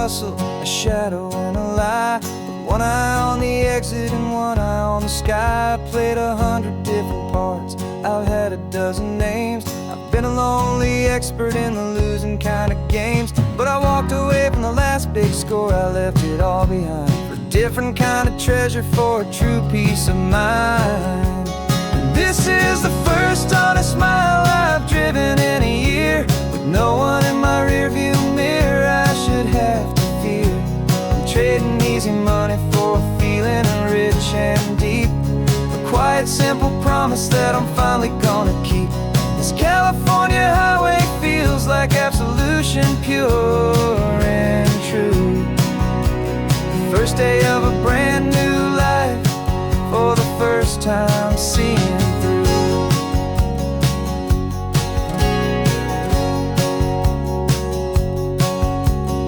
hustle, a shadow and a lie. With one eye on the exit and one eye on the sky. I played 100 different parts, I've had a dozen names. I've been a lonely expert in the losing kind of games. But I walked away from the last big score, I left it all behind for a different kind of treasure, for a true peace of mind. And this is the first honest mile I've driven in a year, with no one in my rearview mirror I should have to fear. I'm trading easy money for a feeling rich and deep, a quiet simple promise that I'm finally gonna keep. This California highway feels like absolution, pure and true. The first day of a brand new life, for the first time seeing through.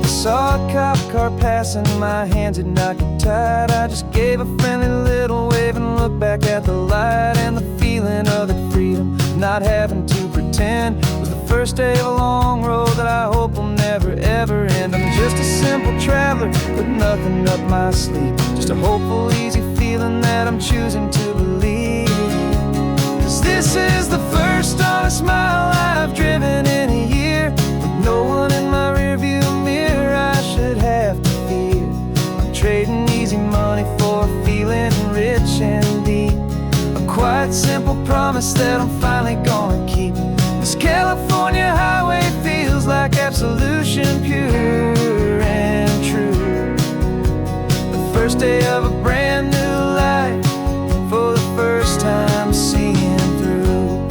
I saw a cop car passing, my hands had not got tied. I just gave a friendly little wave and looked back at the light. And the feeling of that freedom, not having to pretend, was the first day of a long road that I hope will never ever end. I'm just a simple traveler with nothing up my sleeve, just a hopeful easy feeling that I'm choosing to believe. 'Cause this is the first honest mile I've driven in a year, with no one in my rearview mirror I should have to fear. I'm trading easy money for a feeling rich and deep, a quiet simple promise that I'm finally gonna keep. This California highway feels like absolution, pure and true. The first day of a brand new life, for the first time seeing through.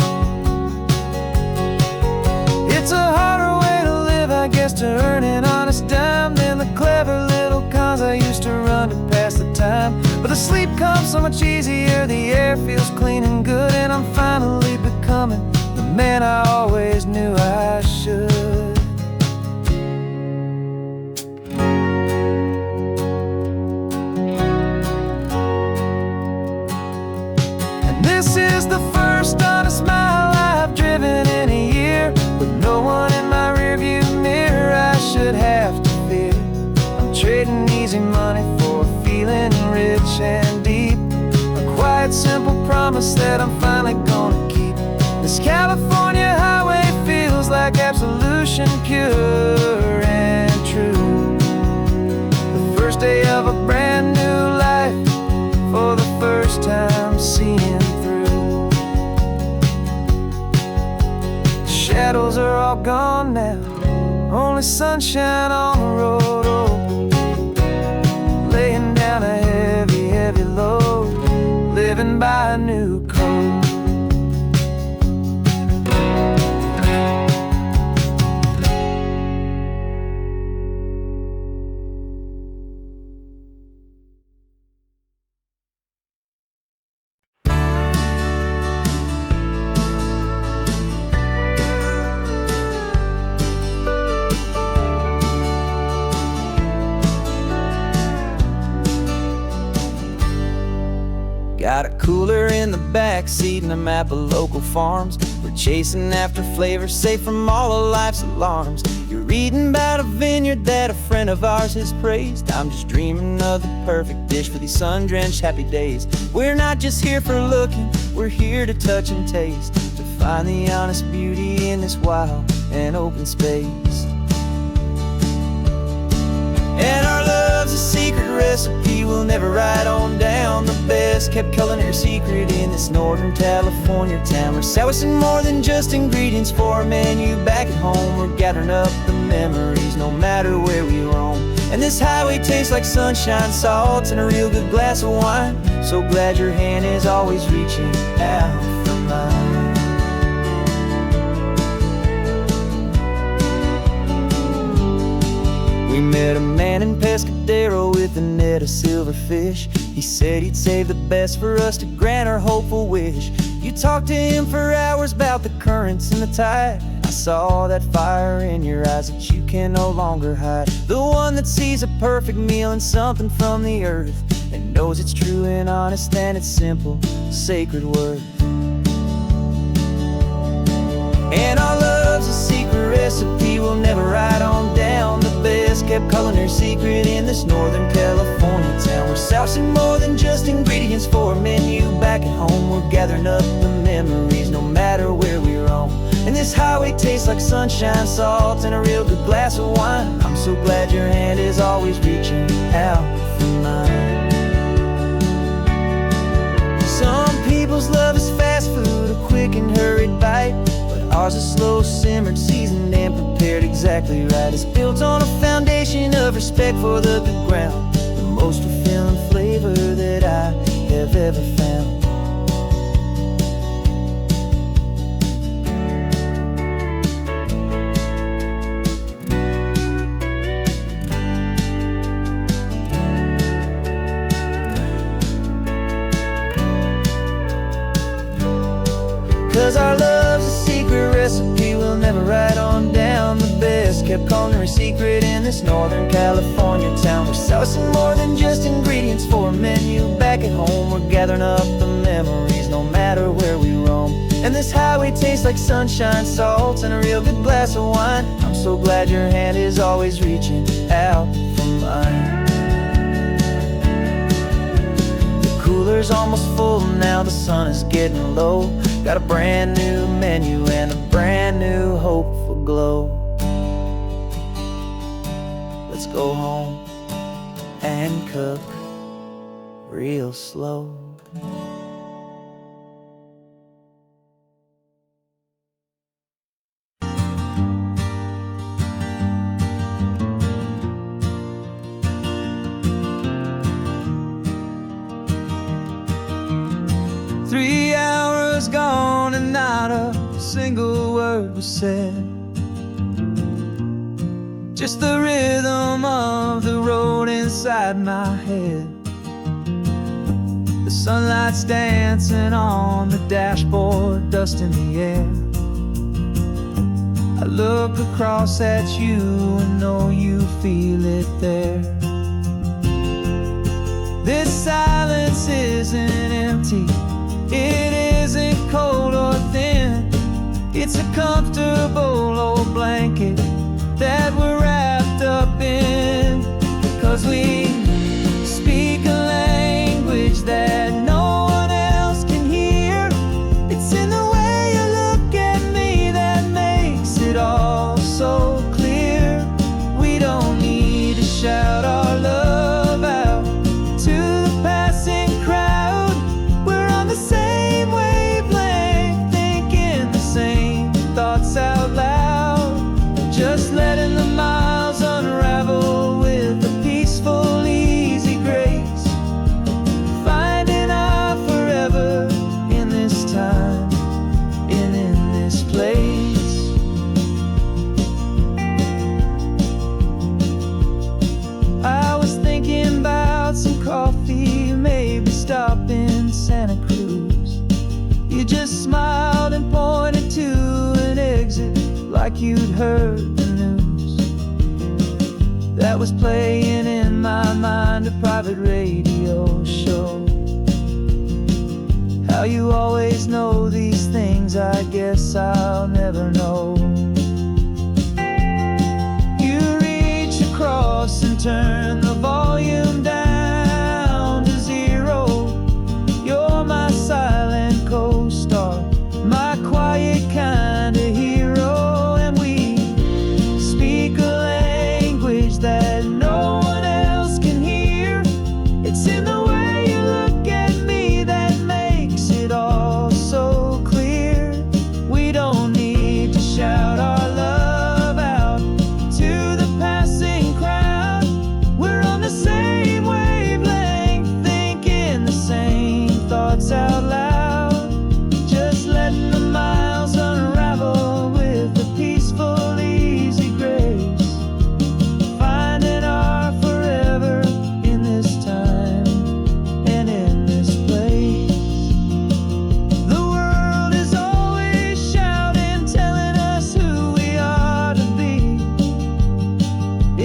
It's a harder way to live, I guess, to earn an honest dime than the clever little cons I used to run to pass the time. But the sleep comes so much easier, the air feels clean and good, and I'm finally becoming the man I always knew I should. And this is the first honest mile I've driven in a year, with no one in my rearview mirror I should have to fear. I'm trading easy money for a feeling rich and deep, a quiet simple promise that I'm finally gonna keep. This California highway feels like absolution, pure and true. The first day of a brand new life, for the first time seeing through. The shadows are all gone now, only sunshine on the road. Oh, laying down a heavy, heavy load, living by a new code. Got a cooler in the back seat and a map of local farms. We're chasing after flavor safe from all of life's alarms. You're reading about a vineyard that a friend of ours has praised. I'm just dreaming of the perfect dish for these sun-drenched happy days. We're not just here for looking, we're here to touch and taste, to find the honest beauty in this wild and open space. And our love's a secret recipe we'll never write on down. The best kept culinary secret in this northern California town. We're sourcing more than just ingredients for a menu back at home. We're gathering up the memories no matter where we roam. And this highway tastes like sunshine, salt, and a real good glass of wine. So glad your hand is always reaching out for mine. We met a man in Pescadero with a net of silverfish. He said he'd save the best for us to grant our hopeful wish. You talked to him for hours about the currents and the tide. I saw that fire in your eyes that you can no longer hide. The one that sees a perfect meal in something from the earth, and knows it's true and honest and it's simple, sacred worth. And our love's a secret recipe we'll never write on down. The best kept kept calling her secret in this Northern California town. We're sourcing more than just ingredients for a menu. Back at home, we're gathering up the memories, no matter where we roam. And this highway tastes like sunshine, salt, and a real good glass of wine. I'm so glad your hand is always reaching out for mine. Some people's love is fast food, a quick and hurried bite, but ours is slow, simmered, seasoned, and prepared exactly right. It's built on a foundation of respect for the good ground, the most fulfilling flavor that I have ever found. 'Cause our love's a secret recipe we'll never write on down. The best kept culinary secret in this Northern California town. We're sourcing more than just ingredients for a menu. Back at home, we're gathering up the memories, no matter where we roam. And this highway tastes like sunshine, salt, and a real good glass of wine. I'm so glad your hand is always reaching out for mine. The cooler's almost full now, the sun is getting low. Got a brand new menu and a brand new hopeful glow. Let's go home and cook real slow. 3 hours gone and not a single word was said. Just the rhythm of the road inside my head. The sunlight's dancing on the dashboard, dust in the air. I look across at you and know you feel it there. This silence isn't empty, it isn't cold or thin. It's a comfortable old blanket that we're wrapped up in. 'Cause we speak a language that no one else can hear. It's in the way you look at me that makes it all so clear. We don't need to shout our love out to the passing crowd. We're on the same wavelength, thinking the same thoughts out loud. Just letting the miles unravel with a peaceful, easy grace. Finding our forever in this time and in this place. I was thinking about some coffee, maybe stop in Santa Cruz. You just smiled and pointed to an exit like you'd heard the news. That was playing in my mind, a private radio show. How you always know these things, I guess I'll never know. You reach across and turn the volume down to 0. You're my silent co-star, my quiet kind of hero. And we speak a language that no one else can hear. It's in the way you look at me that makes it all so clear. We don't need to shout our love out to the passing crowd. We're on the same wavelength, thinking the same thoughts out loud. Just letting the miles unravel with a peaceful, easy grace. Finding our forever in this time and in this place. The world is always shouting, telling us who we are to be.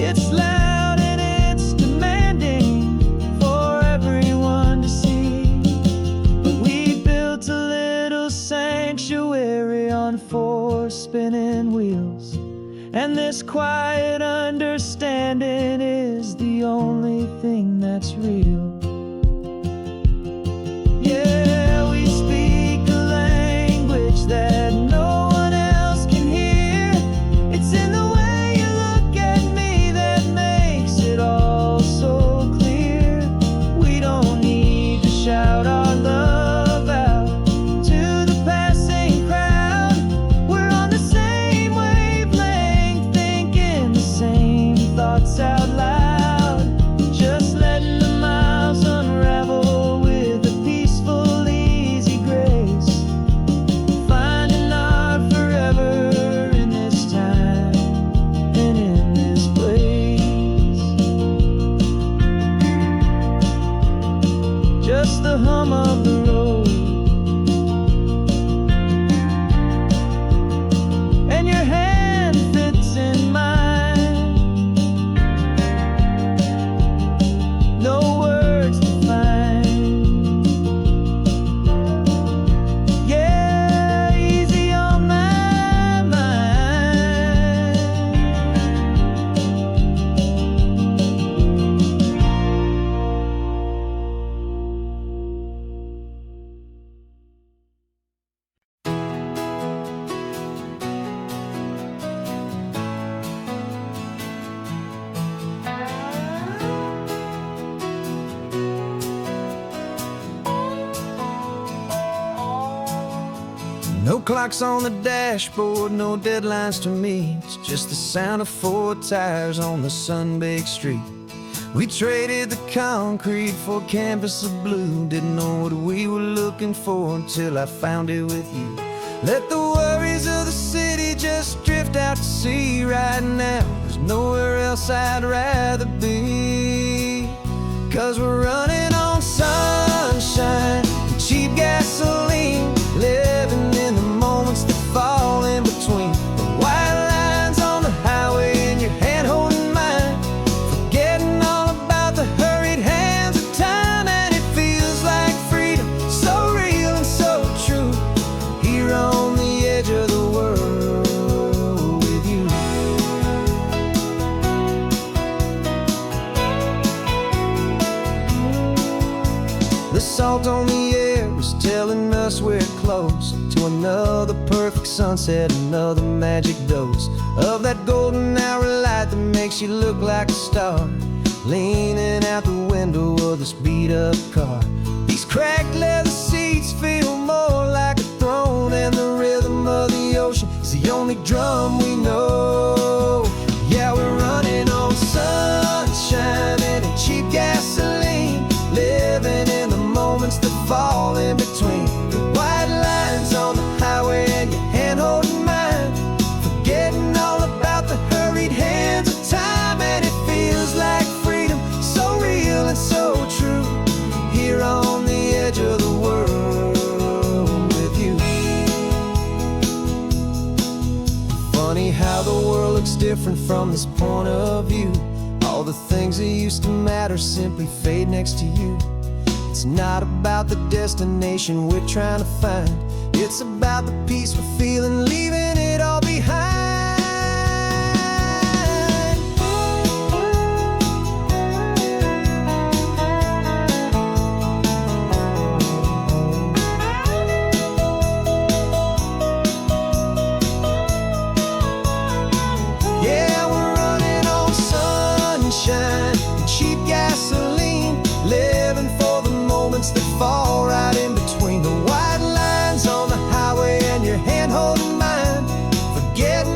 It's loud and it's demanding for everyone to see. But we built a little sanctuary on 4 spinning wheels, And this quiet understanding is the only thing that's real. Yeah, we speak a language that no one else can hear. It's in the way you look at me that makes it all so clear. We don't need to shout our love out to the passing crowd. We're on the same wavelength, thinking the same thoughts out loud. Just letting the miles unravel with a peaceful, easy grace. Finding our forever in this time and in this place. Just the hum of the road and your hand fits in mine. No words to find. Yeah, easy on my mind. No clocks on the dashboard, no deadlines to meet. It's just the sound of 4 tires on the sun-baked street. We traded the concrete for a canvas of blue. Didn't know what we were looking for until I found it with you. Let the worries of the city just drift out to sea right now. There's nowhere else I'd rather be. 'Cause we're running on sunshine and cheap gasoline, living in the moments that fall in between. The white lines on the highway and your hand holding mine, forgetting all about the hurried hands of time. And it feels like freedom, so real and so true, here on the edge of the world with you. The salt on the air is telling us we're close to another perfect sunset, another magic dose of that golden hour light that makes you look like a star, leaning out the window of this beat-up car. These cracked leather seats feel more like a throne, and the rhythm of the ocean is the only drum we know. Yeah, we're running on sunshine and cheap gasoline, living in the moments that fall in between. The white lines on the highway and your hand holding mine, forgetting all about the hurried hands of time. And it feels like freedom, so real and so true, here on the edge of the world with you. Funny how the world looks different from this point of view. All the things that used to matter simply fade next to you. It's not about the destination we're trying to find, it's about the peace we're feeling, leaving it all behind. Yeah, we're running on sunshine and cheap gasoline, living for the moments that fall right in between. The white lines on the highway and your hand holding mine, forgetting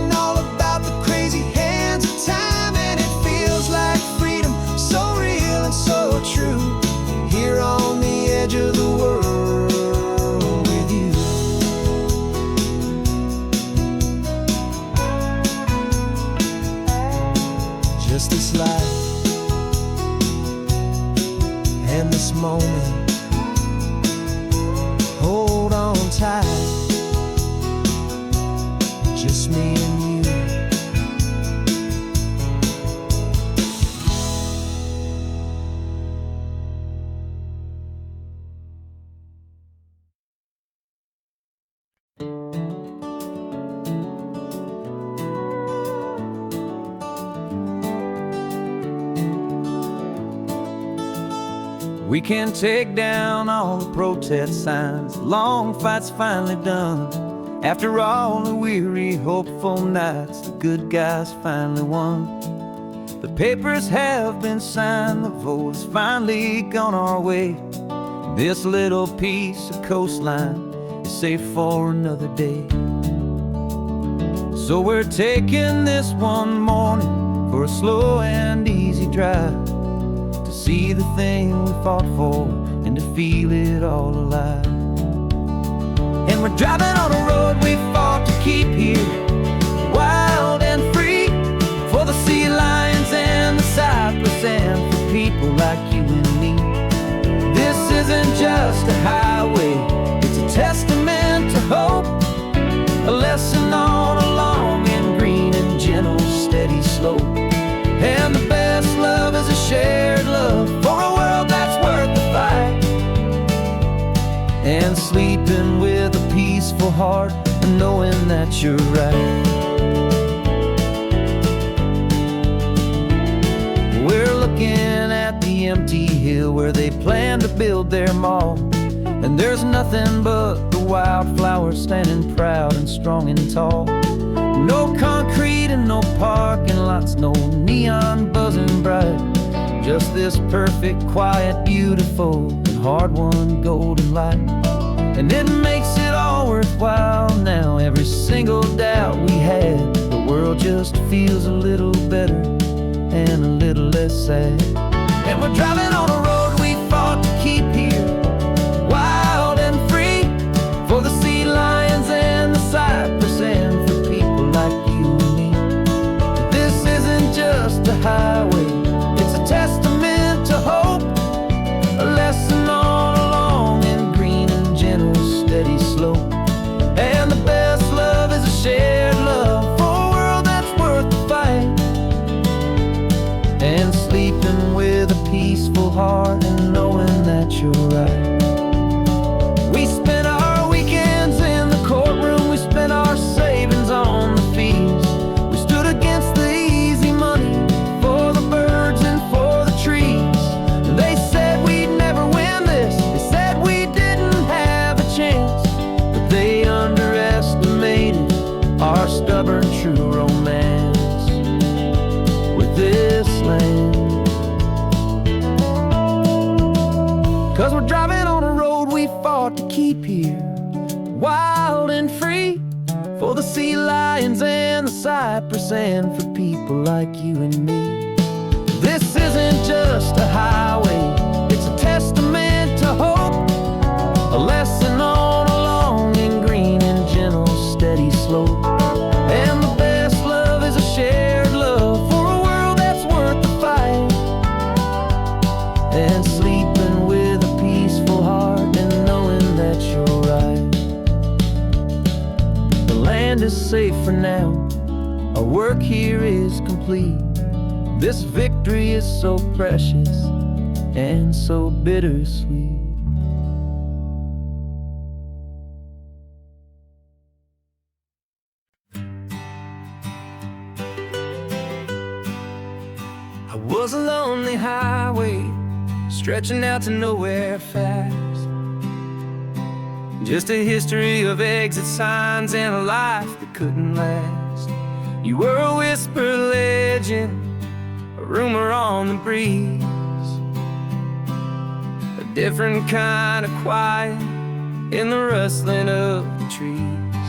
We can take down all the protest signs. The long fight's finally done. After all the weary, hopeful nights, the good guys finally won. The papers have been signed, the vote has finally gone our way. This little piece of coastline is safe for another day. So we're taking this one morning for a slow and easy drive, to see the thing we fought for and to feel it all alive. And we're driving on a road we fought to keep here, wild and free, for the sea lions and the cypress and for people like you and me. This isn't just a highway, it's a testament to hope, a lesson on a long and green and gentle steady slope. And the best love is a shared love for a world that's worth the fight, and sleeping with a peaceful heart and knowing that you're right. We're looking at the empty hill where they plan to build their mall, and there's nothing but the wildflowers standing proud and strong and tall. No concrete and no parking lots, no neon buzzing bright, just this perfect, quiet, beautiful, and hard-won golden light. And it makes it all worthwhile now. Every single doubt we had, the world just feels a little better and a little less sad. And we're driving on a road we fought to keep here, wild and free, for the sea lions and the cypress and for people like you and me. This isn't just a highway, it's a testament to hope, a lesson on a long and green and gentle steady slope. And the best love is a shared love for a world that's worth the fight, and sleeping with a peaceful heart and knowing that you're right. We spent our weekends in the courtroom, we spent our savings on the fees. We stood against the easy money for the birds and for the trees. They said we'd never win this, they said we didn't have a chance, but they underestimated our stubborn true romance with this land. 'Cause we're driving on a road we fought to keep here, wild and free, for the sea lions and the cypress and for people like you and me. This isn't just a highway, it's a testament to hope, a lesson on a long and green and gentle steady slope. And the best love is a shared love for a world that's worth the fight, and sleeping with a peaceful heart and knowing that you're right. The land is safe for now, our work here is complete. This victory is so precious and so bittersweet. I was a lonely highway stretching out to nowhere fast, just a history of exit signs and a life that couldn't last. You were a whisper legend, a rumor on the breeze, a different kind of quiet in the rustling of the trees.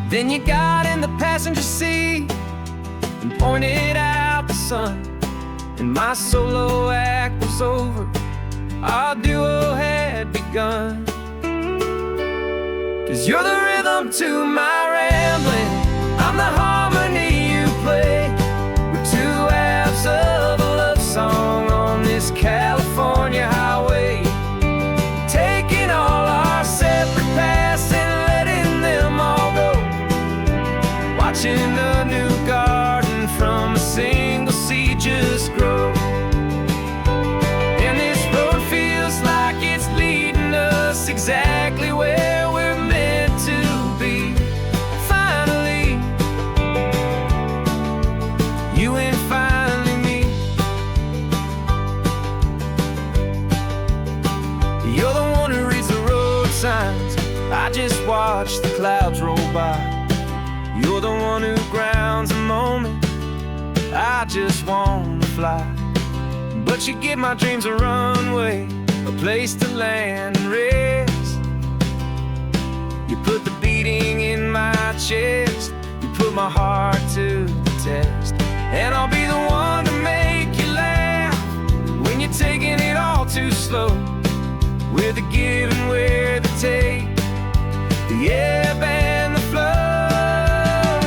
Then you got in the passenger seat and pointed out the sun, and my solo act was over, our duo had begun. 'Cause you're the rhythm to my rambling, I'm the harmony you play. We're two halves of a love song on this California highway, taking all our separate paths and letting them all go, watching a new garden from a single seed just grow. And this road feels like it's leading us exactly where we're meant to be. Finally, I just watch the clouds roll by. You're the one who grounds the moment. I just wanna fly, but you give my dreams a runway, a place to land and rest. You put the beating in my chest, you put my heart to the test. And I'll be the one to make you laugh when you're taking it all too slow. We're the give and we're the take, the ebb and the flow.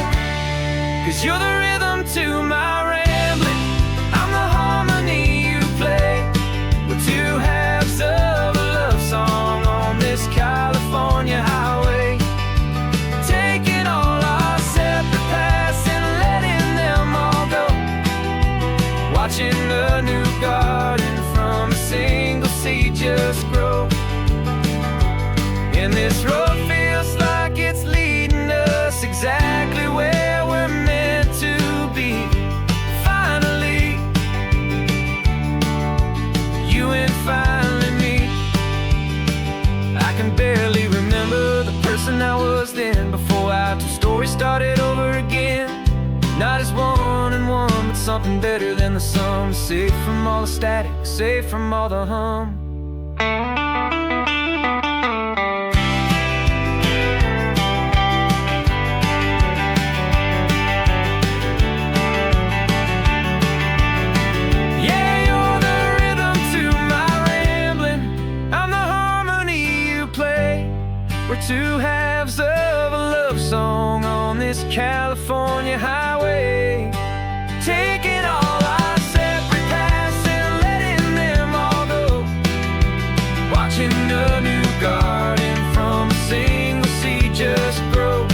'Cause you're the rhythm to my rambling, I'm the harmony you play. We're two halves of a love song on this California highway, taking all our separate paths and letting them all go. Watching a new garden from a single seed just grow. And this road feels like it's leading us exactly where we're meant to be. Finally, you and finally me. I can barely remember the person I was then, before our two stories started over again. Not as one and one, but something better than the sum. Safe from all the static, safe from all the hum. We're two halves of a love song on this California highway, taking all our separate paths and letting them all go. Watching a new garden from a single seed just grow.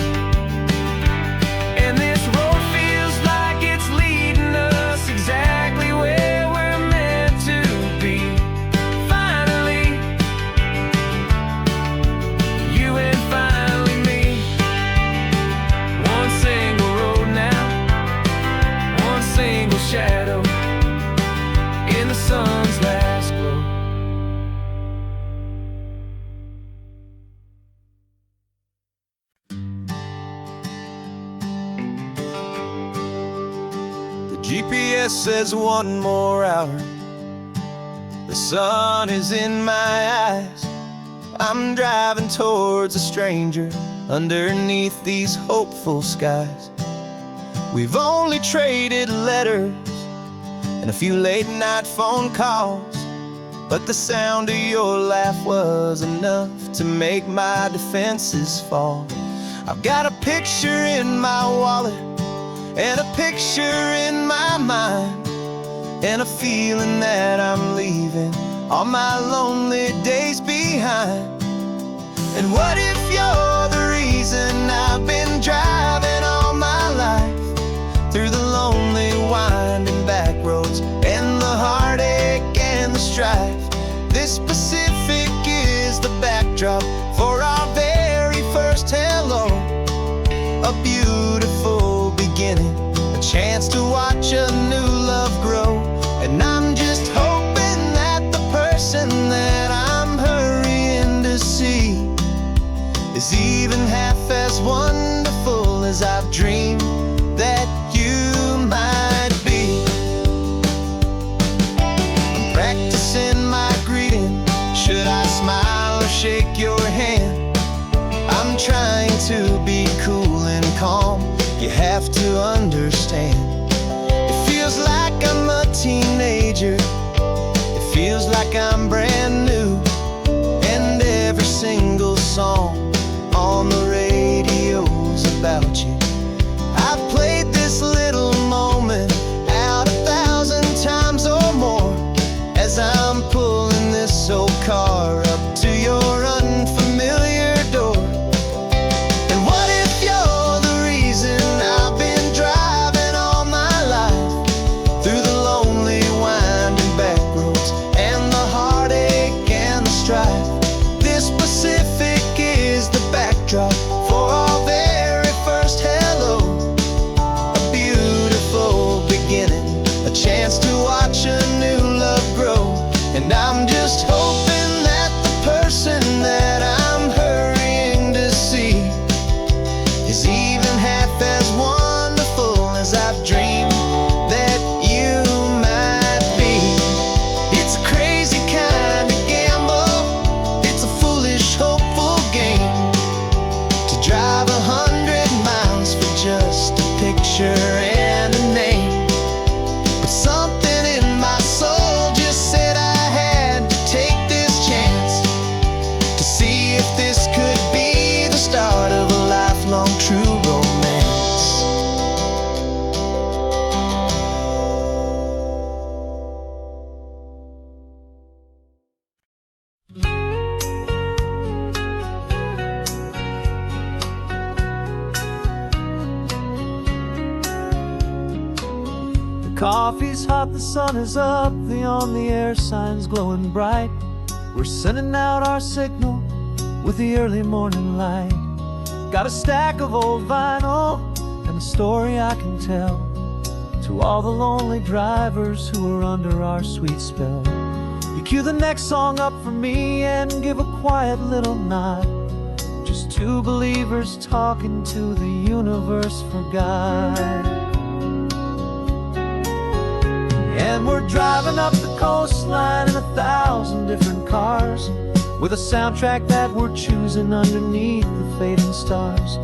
And this road feels like it's leading us exactly where we're meant to be. Finally, you and finally me. One single road now, one single shadow in the sun's last glow. The GPS says one more hour. The sun is in my eyes. I'm driving towards a stranger underneath these hopeful skies. We've only traded letters and a few late night phone calls, but the sound of your laugh was enough to make my defenses fall. I've got a picture in my wallet and a picture in my mind, and a feeling that I'm leaving all my lonely days behind. And what if you're the reason I've been driving all my life, through the lonely winding back roads and the heartache and the strife? This Pacific is the backdrop for our very first hello. A beautiful beginning, a chance to watch a new love grow. And I'm just hoping that the person that I'm hurrying to see is even half as wonderful as I've dreamed that you might be. I'm practicing my greeting. Should I smile or shake your hand? I'm trying to be cool and calm. You have to understand. It feels like I'm a teenager. It feels like I'm brand new. And every single song on the radio's about you. I've played this little moment out 1,000 times or more, as I'm pulling this old car up to your unfamiliar door. And what if you're the reason I've been driving all my life, through the lonely winding back roads and the heartache lifelong true romance. The coffee's hot, the sun is up, the on-the-air sign's glowing bright. We're sending out our signal with the early morning light. Got a stack of old vinyl and a story I can tell to all the lonely drivers who are under our sweet spell. You cue the next song up for me and give a quiet little nod. Just two believers talking to the universe for God. And we're driving up the coastline in 1,000 different cars, with a soundtrack that we're choosing underneath the fading stars.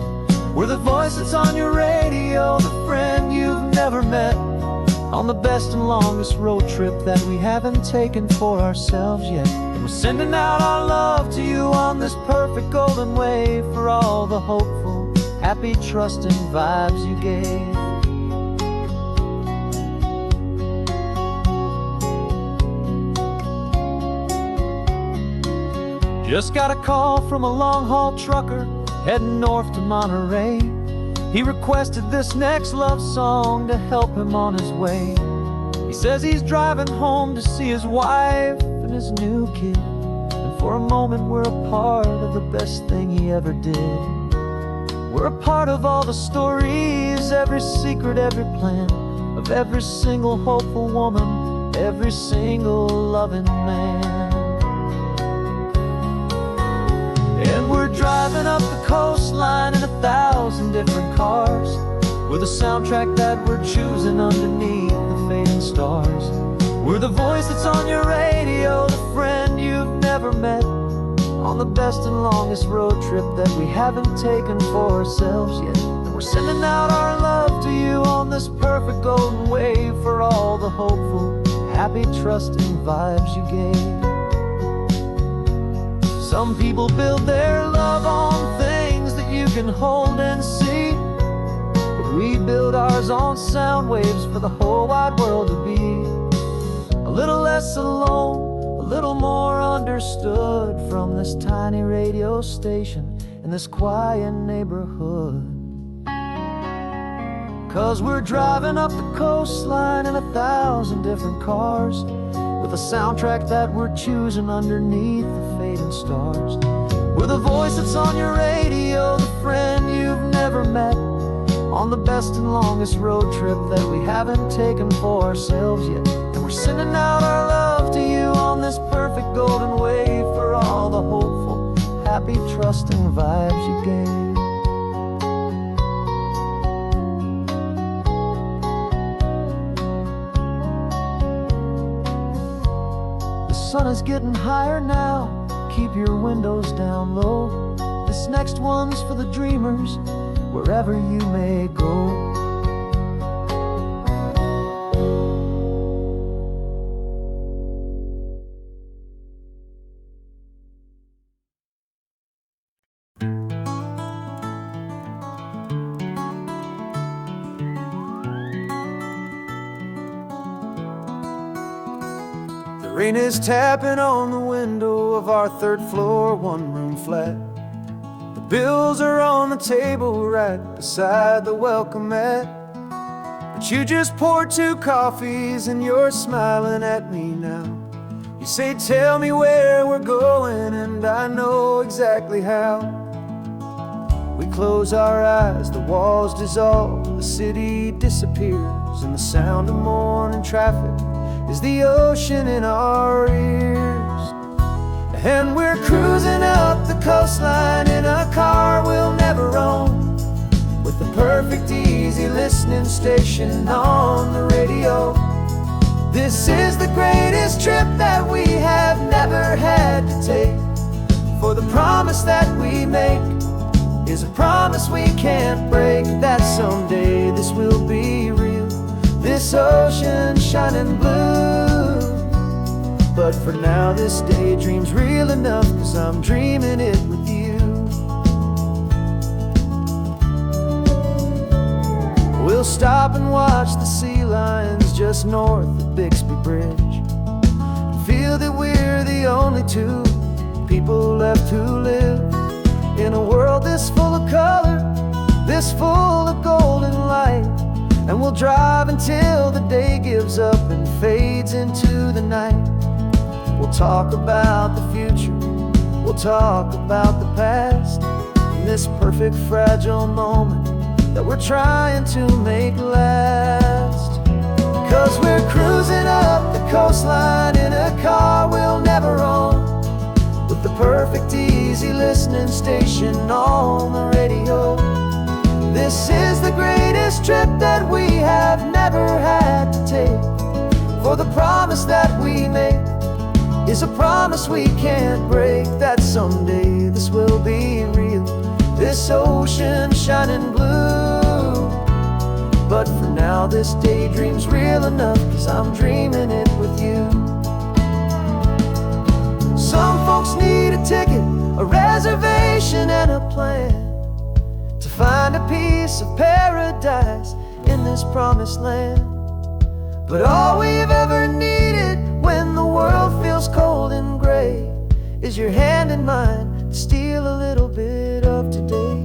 We're the voice that's on your radio, the friend you've never met, on the best and longest road trip that we haven't taken for ourselves yet. And we're sending out our love to you on this perfect golden wave for all the hopeful, happy, trusting vibes you gave. Just got a call from a long-haul trucker heading north to Monterey. He requested this next love song to help him on his way. He says he's driving home to see his wife and his new kid, and for a moment we're a part of the best thing he ever did. We're a part of all the stories, every secret, every plan, of every single hopeful woman, every single loving man. And we're driving up the coastline in 1,000 different cars, with a soundtrack that we're choosing underneath the fading stars. We're the voice that's on your radio, the friend you've never met, on the best and longest road trip that we haven't taken for ourselves yet. And we're sending out our love to you on this perfect golden wave for all the hopeful, happy, trusting vibes you gave. Some people build their love on things that you can hold and see, but we build ours on sound waves for the whole wide world to be a little less alone, a little more understood from this tiny radio station in this quiet neighborhood. 'Cause we're driving up the coastline in 1,000 different cars, with a soundtrack that we're choosing underneath the fading stars. We're the voice that's on your radio, the friend you've never met, on the best and longest road trip that we haven't taken for ourselves yet. And we're sending out our love to you on this perfect golden wave for all the hopeful, happy, trusting vibes you gave. The sun is getting higher now, keep your windows down low. This next one's for the dreamers, wherever you may go. Rain is tapping on the window of our third floor, one-room flat. The bills are on the table right beside the welcome mat. But you just poured 2 coffees and you're smiling at me now. You say, tell me where we're going, and I know exactly how. We close our eyes, the walls dissolve, the city disappears, and the sound of morning traffic is the ocean in our ears. And we're cruising up the coastline in a car we'll never own, with the perfect easy listening station on the radio. This is the greatest trip that we have never had to take, for the promise that we make is a promise we can't break, that someday this will be real, this ocean shining blue. But for now this daydream's real enough, 'cause I'm dreaming it with you. stop and watch the sea lions just north of Bixby Bridge, and feel that we're the only two people left who live in a world this full of color, this full of golden light. And we'll drive until the day gives up and fades into the night. We'll talk about the future, we'll talk about the past, in this perfect fragile moment that we're trying to make last. 'Cause we're cruising up the coastline in a car we'll never own, with the perfect easy listening station on the radio. This is the greatest trip that we have never had to take, for the promise that we make is a promise we can't break, that someday this will be real, this ocean shining blue. But for now this daydream's real enough, 'cause I'm dreaming it with you. Some folks need a ticket, a reservation and a plan to find a piece of paradise in this promised land. But all we've ever needed when the world feels cold and gray is your hand in mine to steal a little bit of today.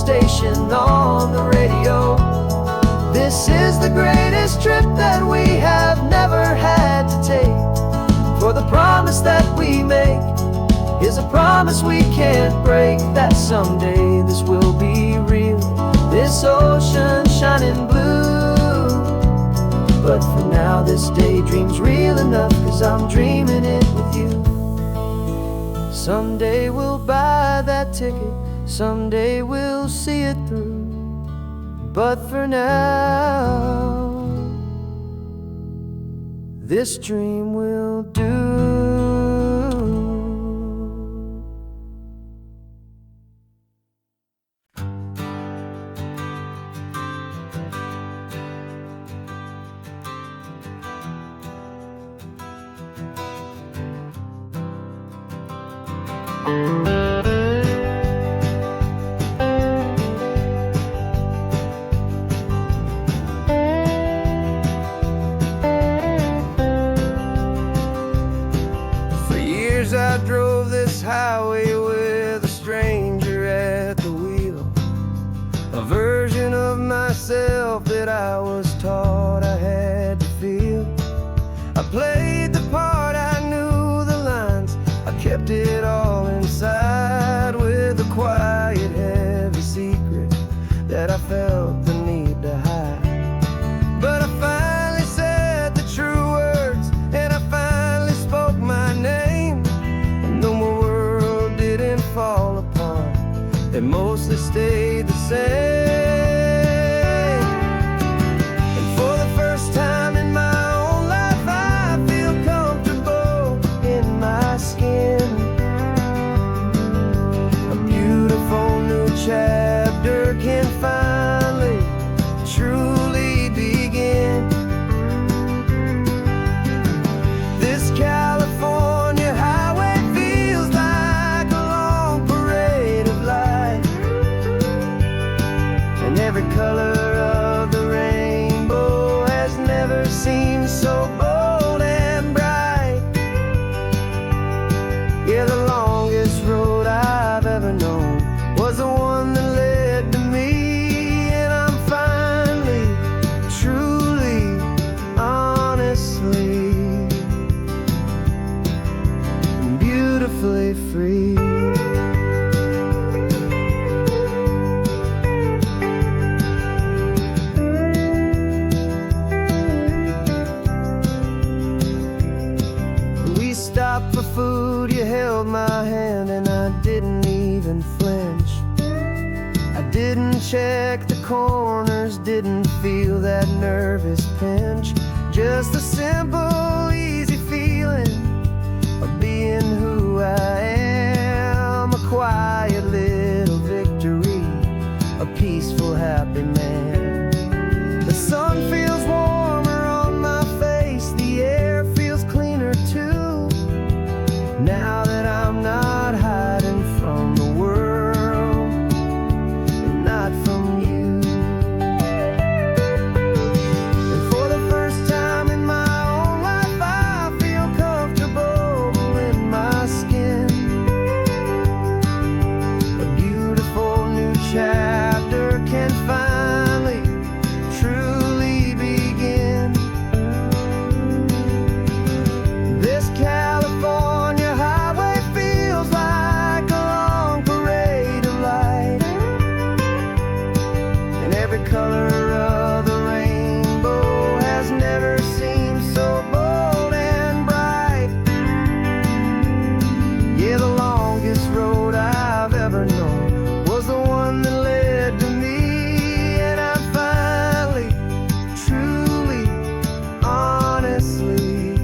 Station on the radio. This is the greatest trip that we have never had to take, for the promise that we make is a promise we can't break, that someday this will be real, this ocean shining blue. But for now this daydream's real enough, 'cause I'm dreaming it with you. Someday we'll buy that ticket, someday we'll see it through. But for now, this dream will do. I drove this highway with a stranger at the wheel, a version of myself that I was taught I had to feel. I played the part, I knew the lines, I kept it all inside, with a quiet, heavy secret that I felt the need to hide. But I finally said the true words, and I finally spoke my name. Fall apart, they mostly stayed the same. And for the first time in my own life, I feel comfortable in my skin. A beautiful new chapter can finally truly begin. This California highway feels like a long parade of light, and every color of the rainbow has never seemed so bold and bright. Yeah, the longest road I've ever known was the one that led to me, and I'm finally, truly, honestly, beautifully free. We stopped for food, you held my hand and I didn't even flinch. I Didn't check the corners, didn't feel that nervous pinch. Just a simple, easy feeling of being who I am. A quiet little victory, a peaceful, happy man. The sun feels warmer on my face, the air feels cleaner too. Now that I'm not hiding from the world, and not from you. And for the first time in my own life, I feel comfortable in my skin. A beautiful new chapter can finally, truly begin. This California highway feels like a long parade of light, and every color of the rainbow has never seemed so bold and bright. Yeah, the longest road I've ever known was the one that led to me, and I'm finally, truly, honestly,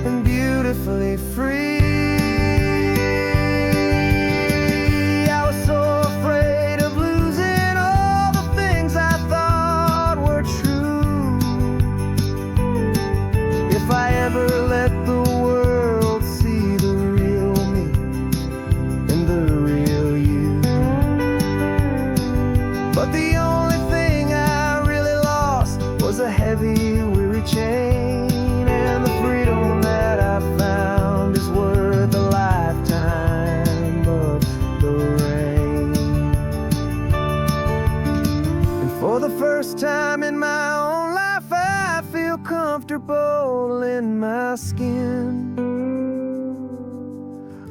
and beautifully free. I was so afraid of losing all the things I thought were true. If I ever let the world see the real me and the real you. But the only thing I really lost was a heavy, weary chain, and the freedom that I found is worth a lifetime of the rain. And for the first time in my own life, I feel comfortable in my skin.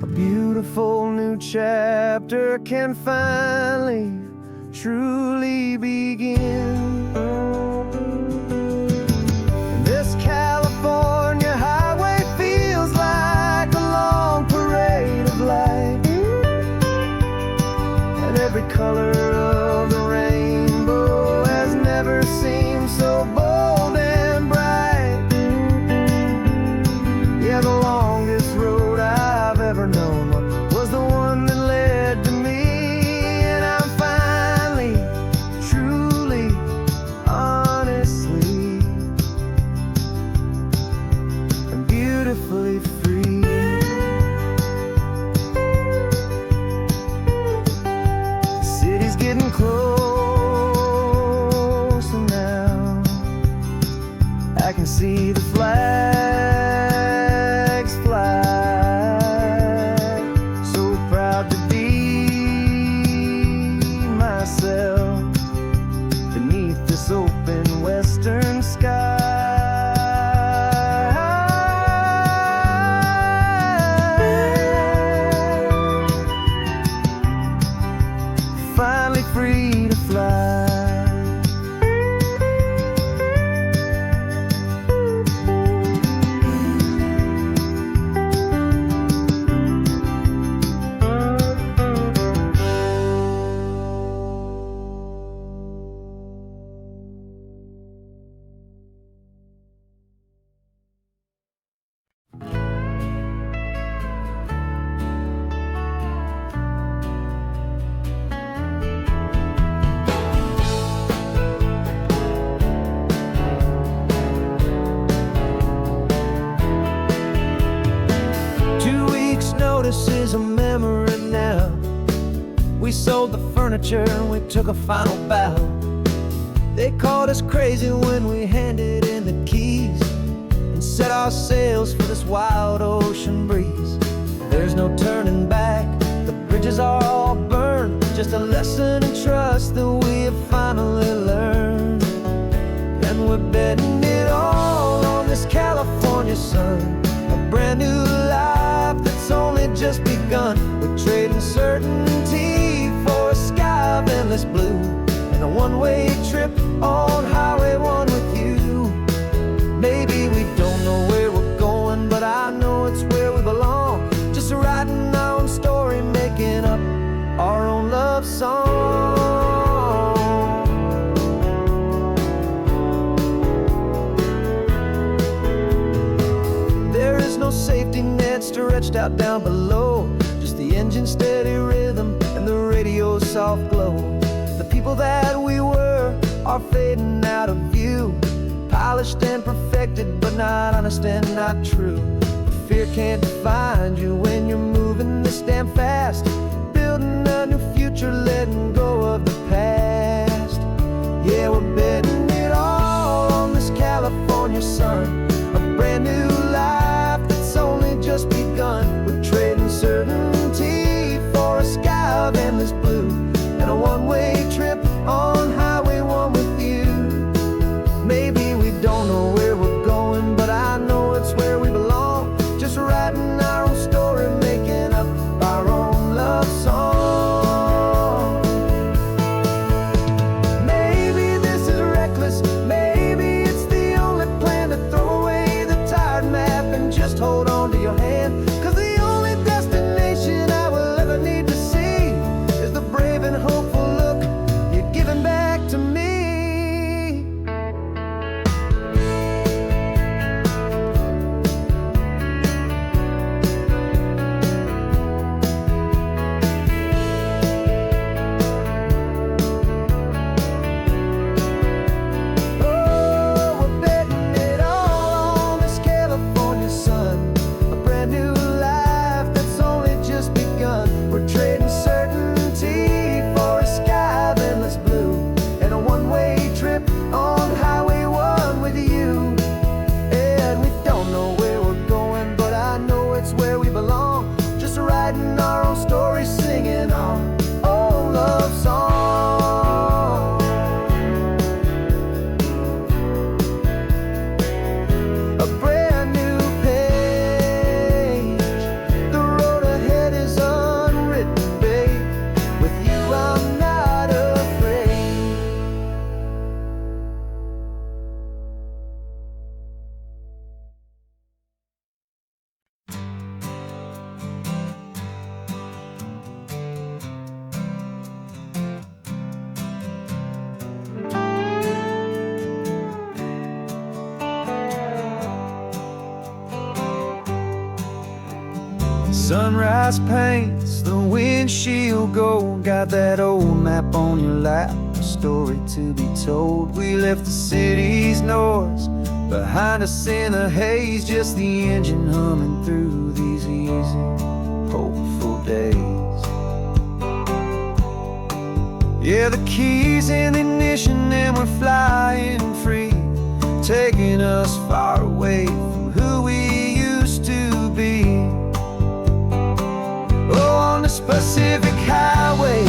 A beautiful new chapter can finally, truly begin. This California highway feels like a long parade of light, and every color of the rainbow has never seemed so bold and bright. Yeah, the longest road I've ever known was the one that led to me, and I'm finally, truly, honestly, and beautifully free. The city's getting closer now. I can see the flags fly. So proud to be myself beneath this open western sky. Finally free to fly. Notice is a memory now. We sold the furniture and we took a final bow. They called us crazy when we handed in the keys and set our sails for this wild ocean breeze. There's no turning back, the bridges are all burned. Just a lesson in trust that we have finally learned. And we're betting it all on this California sun, a brand new life that's only just begun. We're trading certainty for a sky of endless blue, and a one-way trip on Highway 1 with you. Maybe we don't know where we're going, but I know it's where we belong. Just writing our own story, making up our stretched out down below. Just the engine's steady rhythm and the radio's soft glow. The people that we were are fading out of view, polished and perfected, but not honest and not true. Fear can't define you when you're moving this damn fast, building a new future, letting go of the past. Yeah, we're betting it all on this California sun, a brand new life that's only just begun. We're trading certainty for a sky of endless blue, and a one-way trip on Highway 1 with you. Maybe we don't know where we're going, but I know it's where we belong. Just writing our own story, making up our own love song. Maybe this is reckless, maybe it's the only plan to throw away the tired map and just hold on to your hand. 'Cause the only destination I will ever need to see is the brave and hopeful look you're giving back to me. Sunrise paints the windshield gold. Got that old map on your lap, a story to be told. We left the city's noise behind us in the haze, just the engine humming through these easy, hopeful days. Yeah, the keys in the ignition and we're flying free, taking us far away from who we used to be. Oh, on this Pacific highway,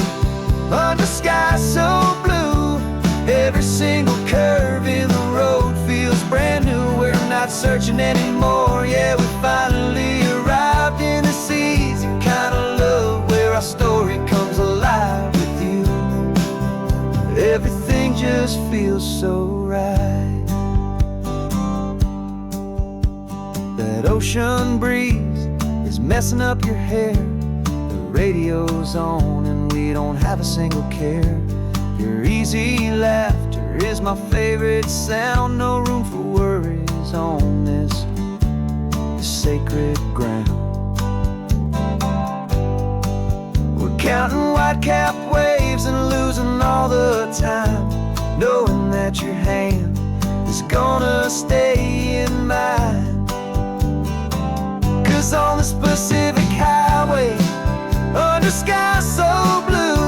under sky so blue, every single curve in the road feels brand new. We're not searching anymore, yeah, we finally arrived in this easy kind of love where our story comes alive with you. Everything just feels so right. That ocean breeze is messing up your hair, radio's on and we don't have a single care. Your easy laughter is my favorite sound. No room for worries on this sacred ground. We're counting white-capped waves and losing all the time, knowing that your hand is gonna stay in mine. 'Cause on this Pacific highway, under sky so blue,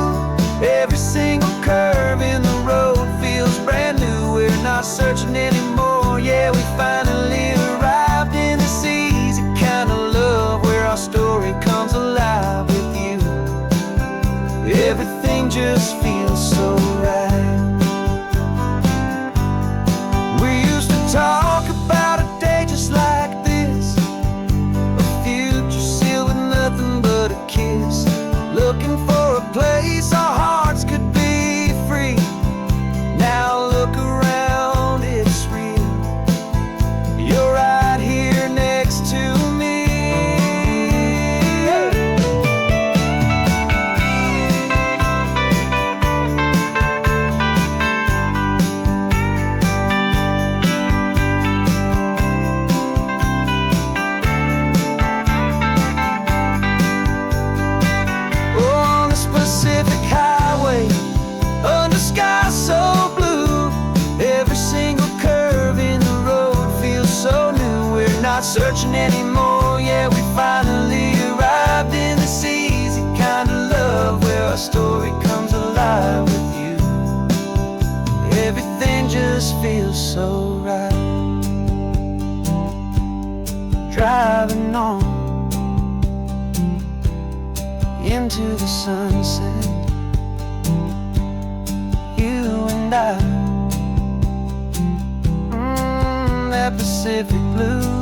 every single curve in the road feels brand new. We're not searching anymore, yeah, we finally arrived in this easy kind of love where our story comes alive with you. Everything just feels so right. We used to talk about a day just like this, a future sealed with nothing but a kiss, looking for driving on into the sunset, you and I, that Pacific blue.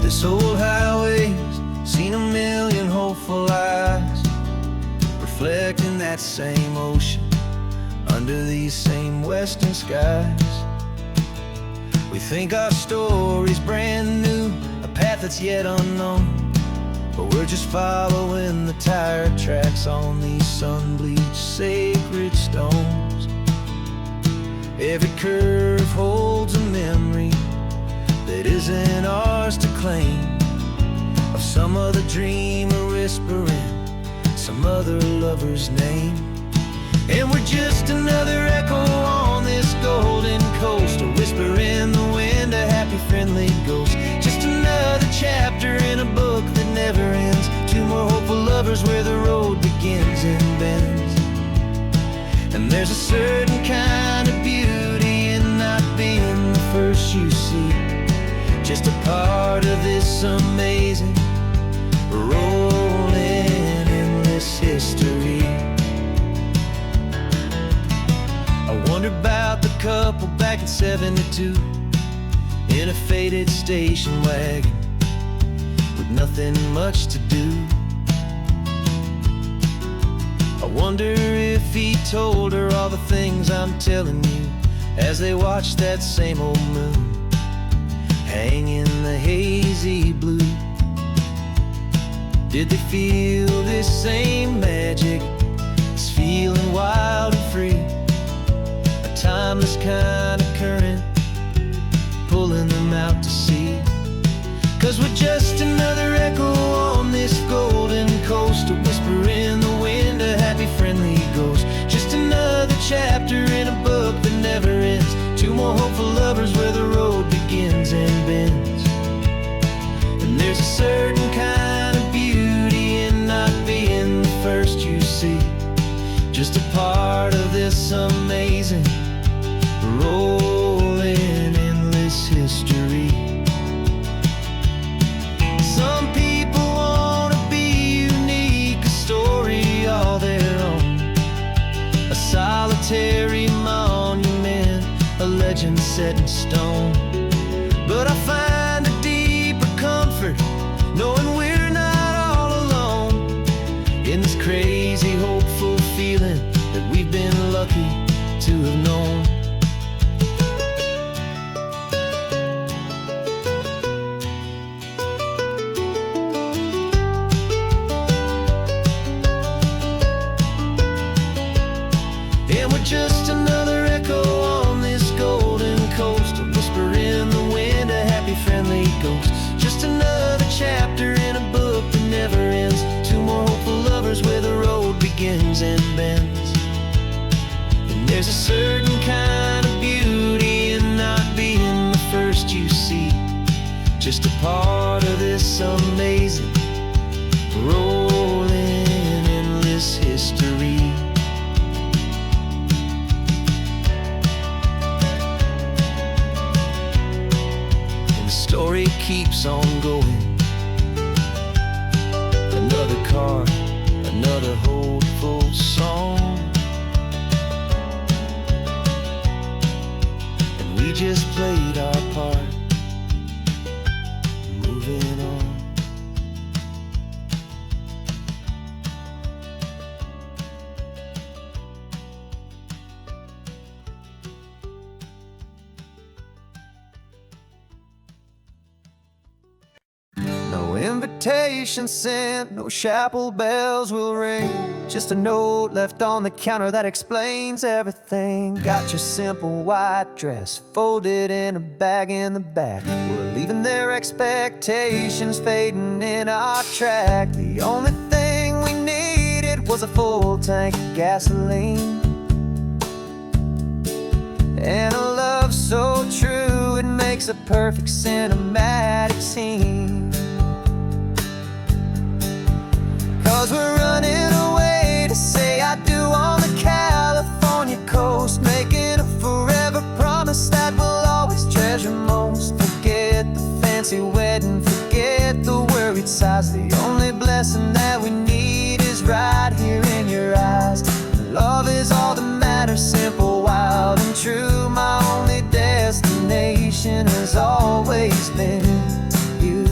This old highway's seen a million hopeful eyes, reflecting that same ocean under these same western skies. We think our story's brand new, a path that's yet unknown, but we're just following the tire tracks on these sun-bleached sacred stones. Every curve holds a memory that isn't ours to claim, of some other dreamer whispering some other lover's name. And we're just another echo on this golden coast, a whisper in the wind, a happy friendly ghost. Just another chapter in a book that never ends, two more hopeful lovers where the road begins and bends. And there's a certain kind of beauty in not being the first you see, just a part of this amazing, rolling, endless history. I wonder about the couple back in '72 in a faded station wagon with nothing much to do. I wonder if he told her all the things I'm telling you as they watched that same old moon hang in the hazy blue. Did they feel this same magic, this feeling wild and free, a timeless kind of current pulling them out to sea? 'Cause we're just another echo on this golden coast, a whisper in the wind, a happy friendly ghost. Just another chapter in a book that never ends, two more hopeful lovers where the road begins and bends. And there's a certain kind of beauty in not being the first you see, just a part of this amazing, rolling, endless history. Some people want to be unique, a story all their own, a solitary monument, a legend set in stone. But I find a deeper comfort knowing we're not all alone in this crazy, hopeful feeling that we've been lucky to have known. And we're just another echo on this golden coast, a whisper in the wind, a happy friendly ghost. Just another chapter in a book that never ends, two more hopeful lovers where the road begins and bends. And there's a certain kind of beauty in not being the first you see, just a part of this amazing, rolling, endless history. Story keeps on going, another car, another hopeful song, and we just played our part, moving on. invitation sent, no chapel bells will ring. Just a note left on the counter that explains everything. Got your simple white dress folded in a bag in the back. We're leaving their expectations fading in our track. The only thing we needed was a full tank of gasoline, and a love so true it makes a perfect cinematic scene. 'Cause we're running away to say I do on the California coast, making a forever promise that we'll always treasure most. Forget the fancy wedding, forget the worried sighs. The only blessing that we need is right here in your eyes. Love is all that matters, simple, wild, and true. My only destination has always been you.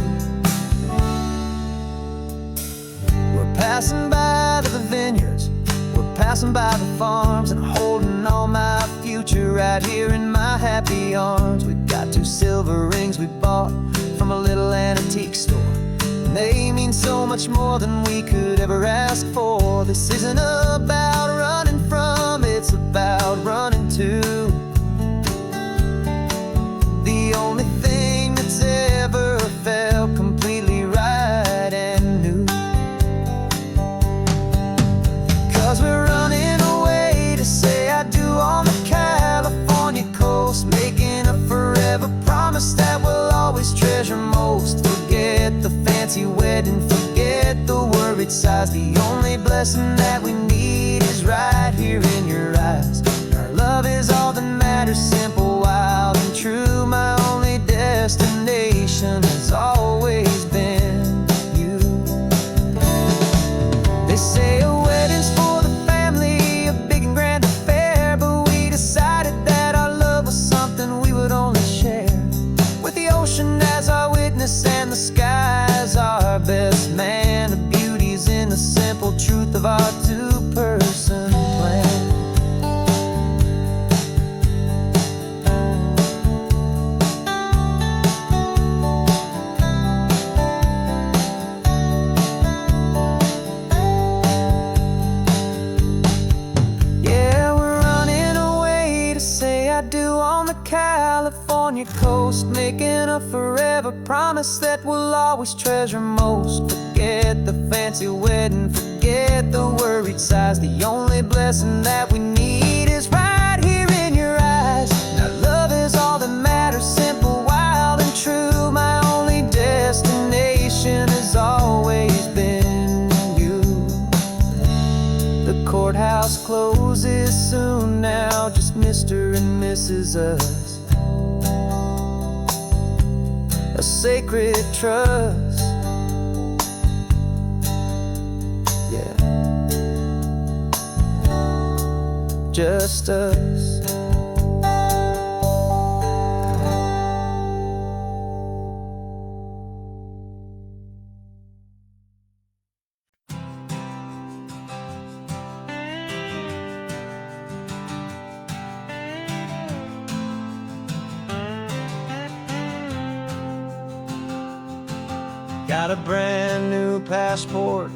We're passing by the vineyards, we're passing by the farms, and holding on my future right here in my happy arms. We've got 2 silver rings we bought from a little antique store, and they mean so much more than we could ever ask for. This isn't about running from, it's about running to the only thing that's ever felt completely right and new. 'Cause we're running away to say I do on the California coast, making a forever promise that we'll always treasure most. Forget the fancy wedding, forget the worried sighs. The only blessing that we need is right here in your eyes. Our love is all that matters, simple, wild, and true. My only destination has always been you. They say a wedding's for the family, a big and grand affair, but we decided that our love was something we would only share with the ocean as our witness and the sky as our best man. The beauty's in the simple truth of our 2-person plan. Yeah, we're running away to say I do on the California coast, making a forever promise that we'll always treasure most. Forget the fancy wedding, forget the worried sighs. The only blessing that we need is right here in your eyes. Now love is all that matters, simple, wild, and true. My only destination has always been you. The courthouse closes soon now, just Mr. and Mrs. Us, a sacred trust. Yeah, just us. Got a brand new passport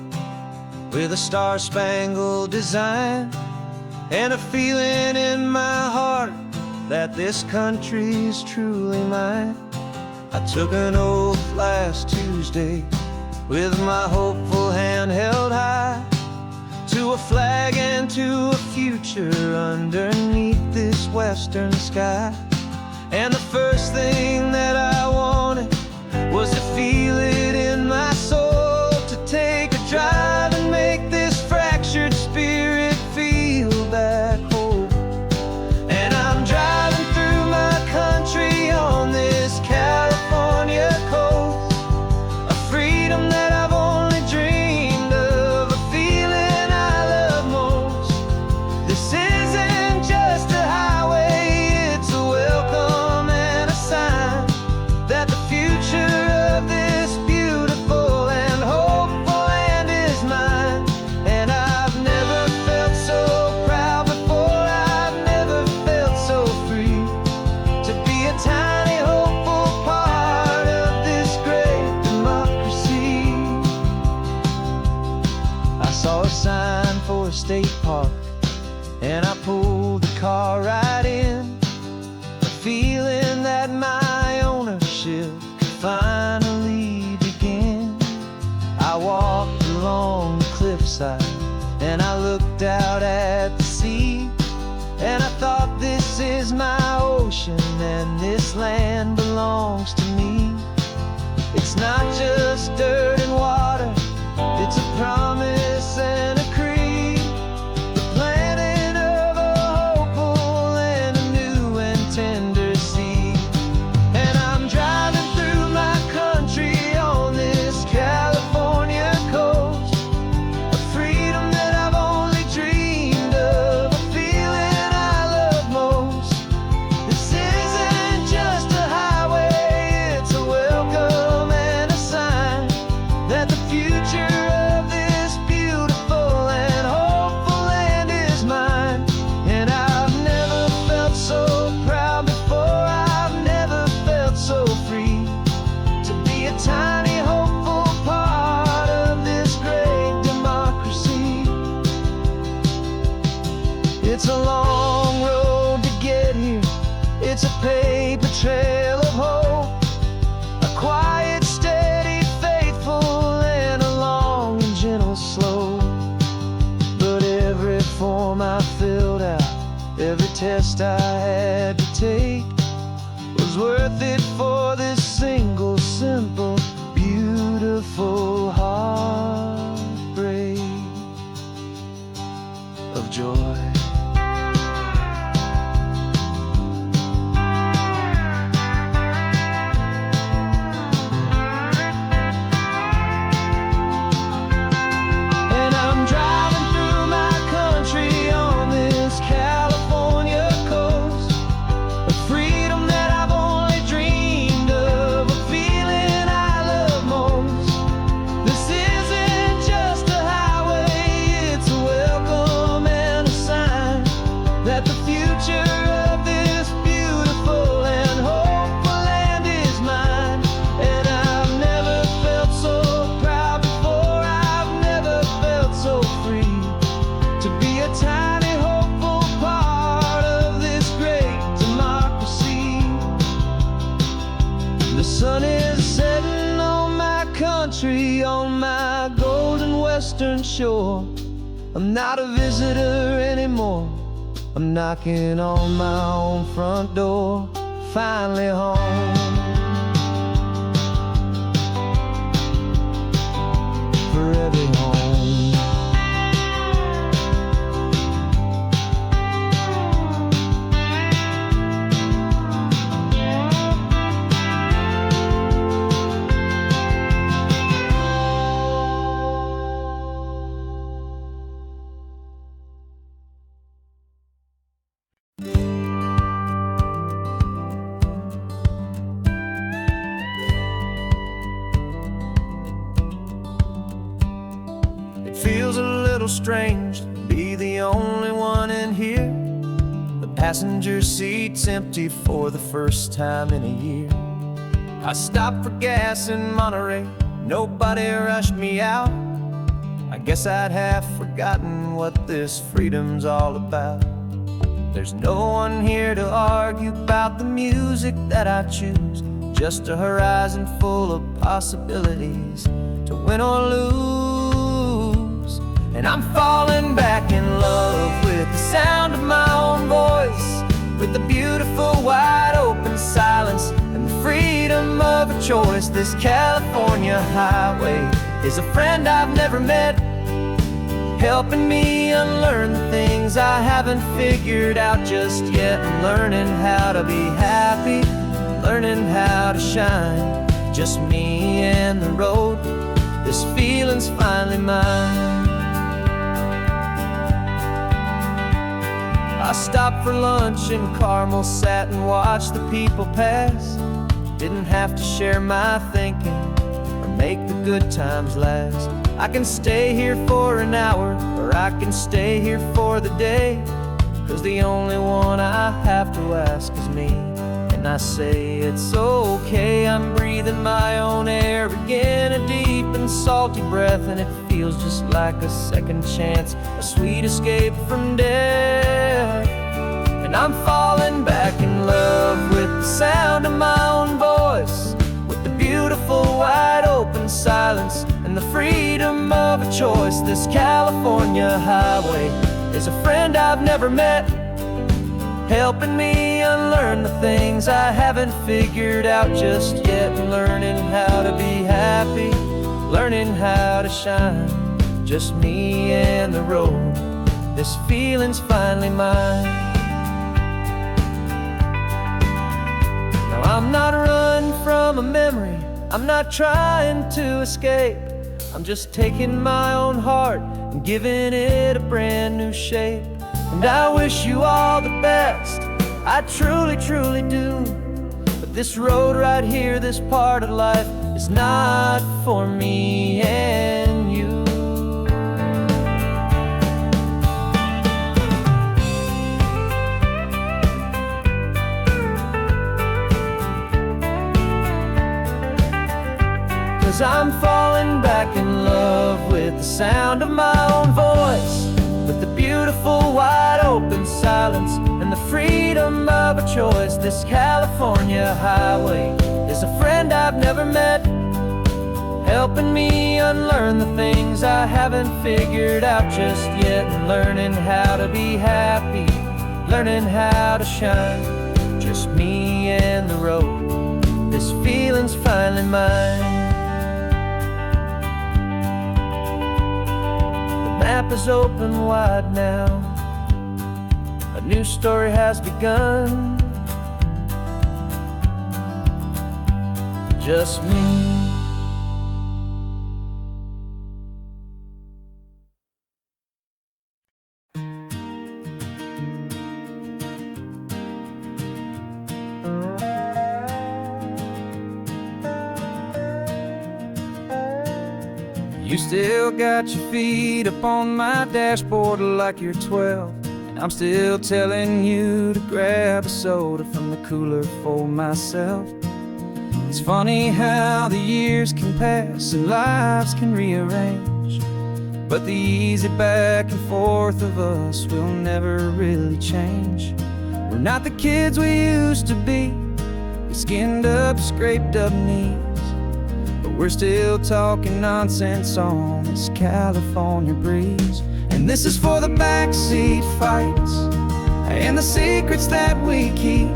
with a star-spangled design, and a feeling in my heart that this country's truly mine. I took an oath last Tuesday with my hopeful hand held high, to a flag and to a future underneath this western sky. And the first thing that I wanted was to feel it in my soul, to take a drive and make this fractured spirit feel back home. And I'm driving through my country on this California coast, a freedom that I've only dreamed of, a feeling I love most. This isn't just a highway, it's a welcome and a sign. hillside, and I looked out at the sea, and I thought, this is my ocean, and this land belongs to me. It's not just dirt and water, it's a promise and a creed, the planting of a hopeful and a new and tender seed. And I'm driving through my country on this California coast, a freedom that I've only dreamed of, a feeling I love most. This isn't just a highway, it's a welcome and a sign that the future of this beautiful and hopeful land is mine. And I've never felt so proud before, I've never felt so free to be a tiny hopeful part of this great democracy. It's a long road to get here, it's a paper trail of hope, a quiet, steady, faithful, and a long and gentle slope. But every form I filled out, every test I had to take, was worth it for this single, simple, beautiful heartbreak of joy. And I'm driving through my country on this California coast, a freedom that I've only dreamed of, a feeling I love most. This isn't just a highway, it's a welcome and a sign that the future of this beautiful and hopeful land is mine. And I've never felt so proud before, I've never felt so free to be a tiny hopeful part of this great democracy. The sun is setting on my country, on my golden western shore. I'm not a visitor anymore, I'm knocking on my own front door, finally home. Forever home. It feels a little strange to be the only one in here. The passenger seat's empty for the first time in a year. I stopped for gas in Monterey, nobody rushed me out. I guess I'd have forgotten what this freedom's all about. There's no one here to argue about the music that I choose, just a horizon full of possibilities to win or lose. And I'm falling back in love with the sound of my own voice, with the beautiful wide open silence and the freedom of a choice. This California highway is a friend I've never met, helping me unlearn the things I haven't figured out just yet. I'm learning how to be happy, learning how to shine, just me and the road. This feeling's finally mine. I stopped for lunch in Carmel, sat and watched the people pass. Didn't have to share my thinking or make the good times last. I can stay here for an hour, or I can stay here for the day, 'cause the only one I have to ask is me. And I say it's okay, I'm breathing my own air again, a deep and salty breath, and it feels just like a second chance, a sweet escape from death. And I'm falling back in love with the sound of my own voice, with the beautiful wide open silence and the freedom of a choice. This California highway is a friend I've never met, helping me unlearn the things I haven't figured out just yet. Learning how to be happy, learning how to shine, just me and the road. This feeling's finally mine. Now I'm not running from a memory, I'm not trying to escape. I'm just taking my own heart and giving it a brand new shape. And I wish you all the best, I truly, truly do. But this road right here, this part of life, is not for me and you. 'Cause I'm falling back in love with the sound of my own voice, with the beautiful wide open silence and the freedom of a choice. This California highway is a friend I've never met, helping me unlearn the things I haven't figured out just yet. And learning how to be happy, learning how to shine, just me and the road. This feeling's finally mine. The map is open wide now, a new story has begun. Just me. You still got your feet up on my dashboard like you're 12, and I'm still telling you to grab a soda from the cooler for myself. It's funny how the years can pass and lives can rearrange, but the easy back and forth of us will never really change. We're not the kids we used to be, with skinned up, scraped up knees, but we're still talking nonsense on this California breeze. And this is for the backseat fights and the secrets that we keep,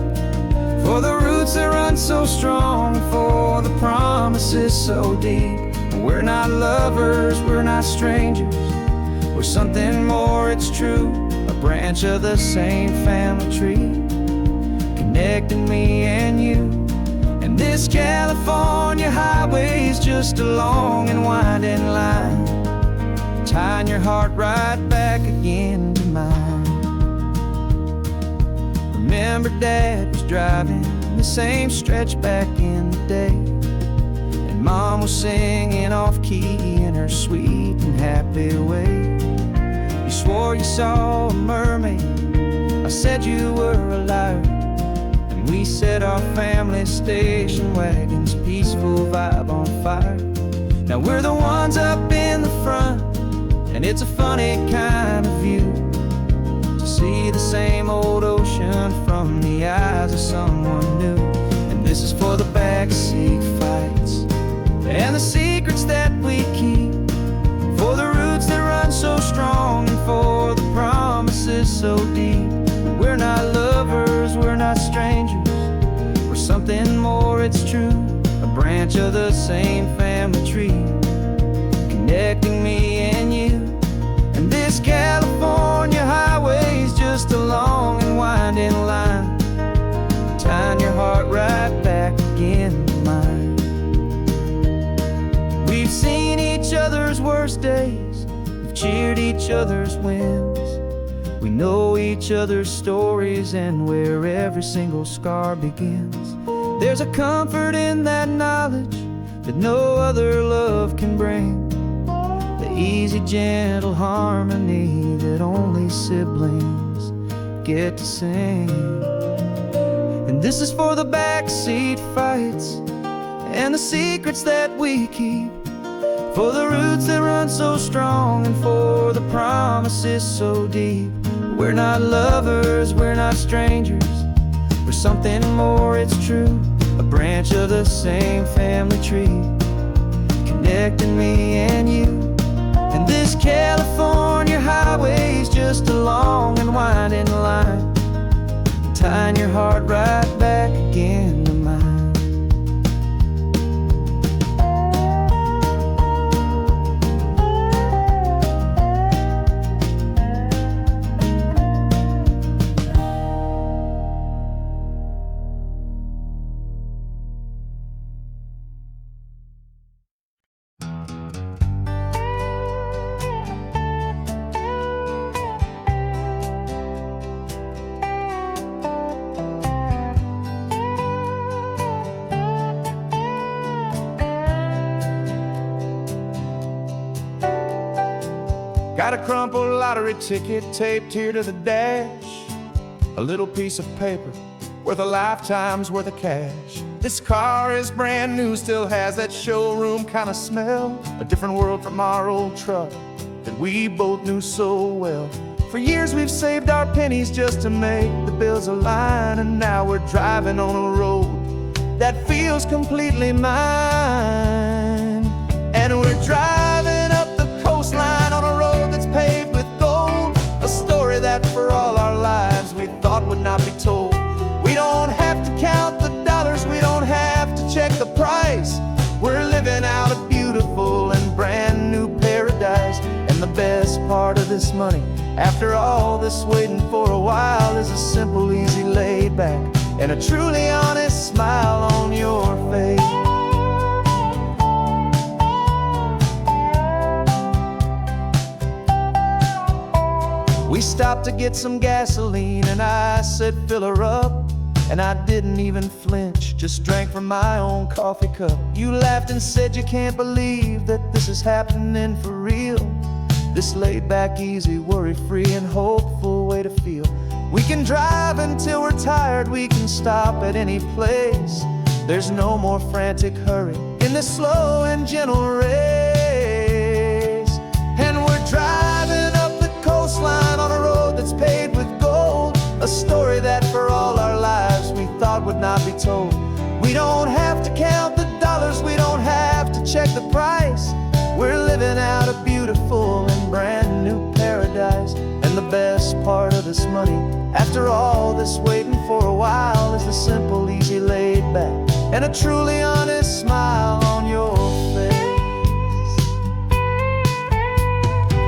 for the roots that run so strong, for the promises so deep. We're not lovers, we're not strangers, we're something more, it's true. A branch of the same family tree, connecting me and you. And this California highway is just a long and winding line, tying your heart right back again to mine. Remember Dad was driving the same stretch back in the day, and Mom was singing off-key in her sweet and happy way. You swore you saw a mermaid, I said you were a liar, and we set our family station wagon's peaceful vibe on fire. Now we're the ones up in the front, and it's a funny kind of view to see the same old ocean from the eyes of someone new. And this is for the backseat fights and the secrets that we keep, for the roots that run so strong, and for the promises so deep. We're not lovers, we're not strangers, we're something more, it's true. A branch of the same family tree, connecting me and you. And this California highway is just a long and winding line, tying your heart right back again to mine. We've seen each other's worst days, we've cheered each other's wins. We know each other's stories and where every single scar begins. There's a comfort in that knowledge that no other love can bring, the easy, gentle harmony that only siblings get to sing. And this is for the backseat fights and the secrets that we keep, for the roots that run so strong, and for the promises so deep. We're not lovers, we're not strangers, we're something more, it's true. A branch of the same family tree, connecting me and you. And this California highway's just a long and winding line, tying your heart right back again to mine. Got a crumpled lottery ticket taped here to the dash, a little piece of paper worth a lifetime's worth of cash. This car is brand new, still has that showroom kind of smell, a different world from our old truck that we both knew so well. For years we've saved our pennies just to make the bills align, and now we're driving on a road that feels completely mine. And we're driving up the coastline on a road that's paved with gold, a story that for all our lives we thought would not be told. We don't have to count the dollars, we don't have to check the price. We're living out a beautiful and brand new paradise. And the best part of this money, after all this waiting for a while, is a simple, easy, laid back, and a truly honest smile on your face. We stopped to get some gasoline, and I said, fill her up. And I didn't even flinch, just drank from my own coffee cup. You laughed and said you can't believe that this is happening for real. This laid back, easy, worry-free and hopeful way to feel. We can drive until we're tired, we can stop at any place. There's no more frantic hurry in this slow and gentle race. And we're driving up the coastline on a road that's paved with gold, a story that for all our lives we thought would not be told. We don't have to count the dollars, we don't have to check the price. We're living out a beautiful and brand new paradise. And the best part of this money, after all this waiting for a while, is the simple, easy, laid back, and a truly honest smile on your face.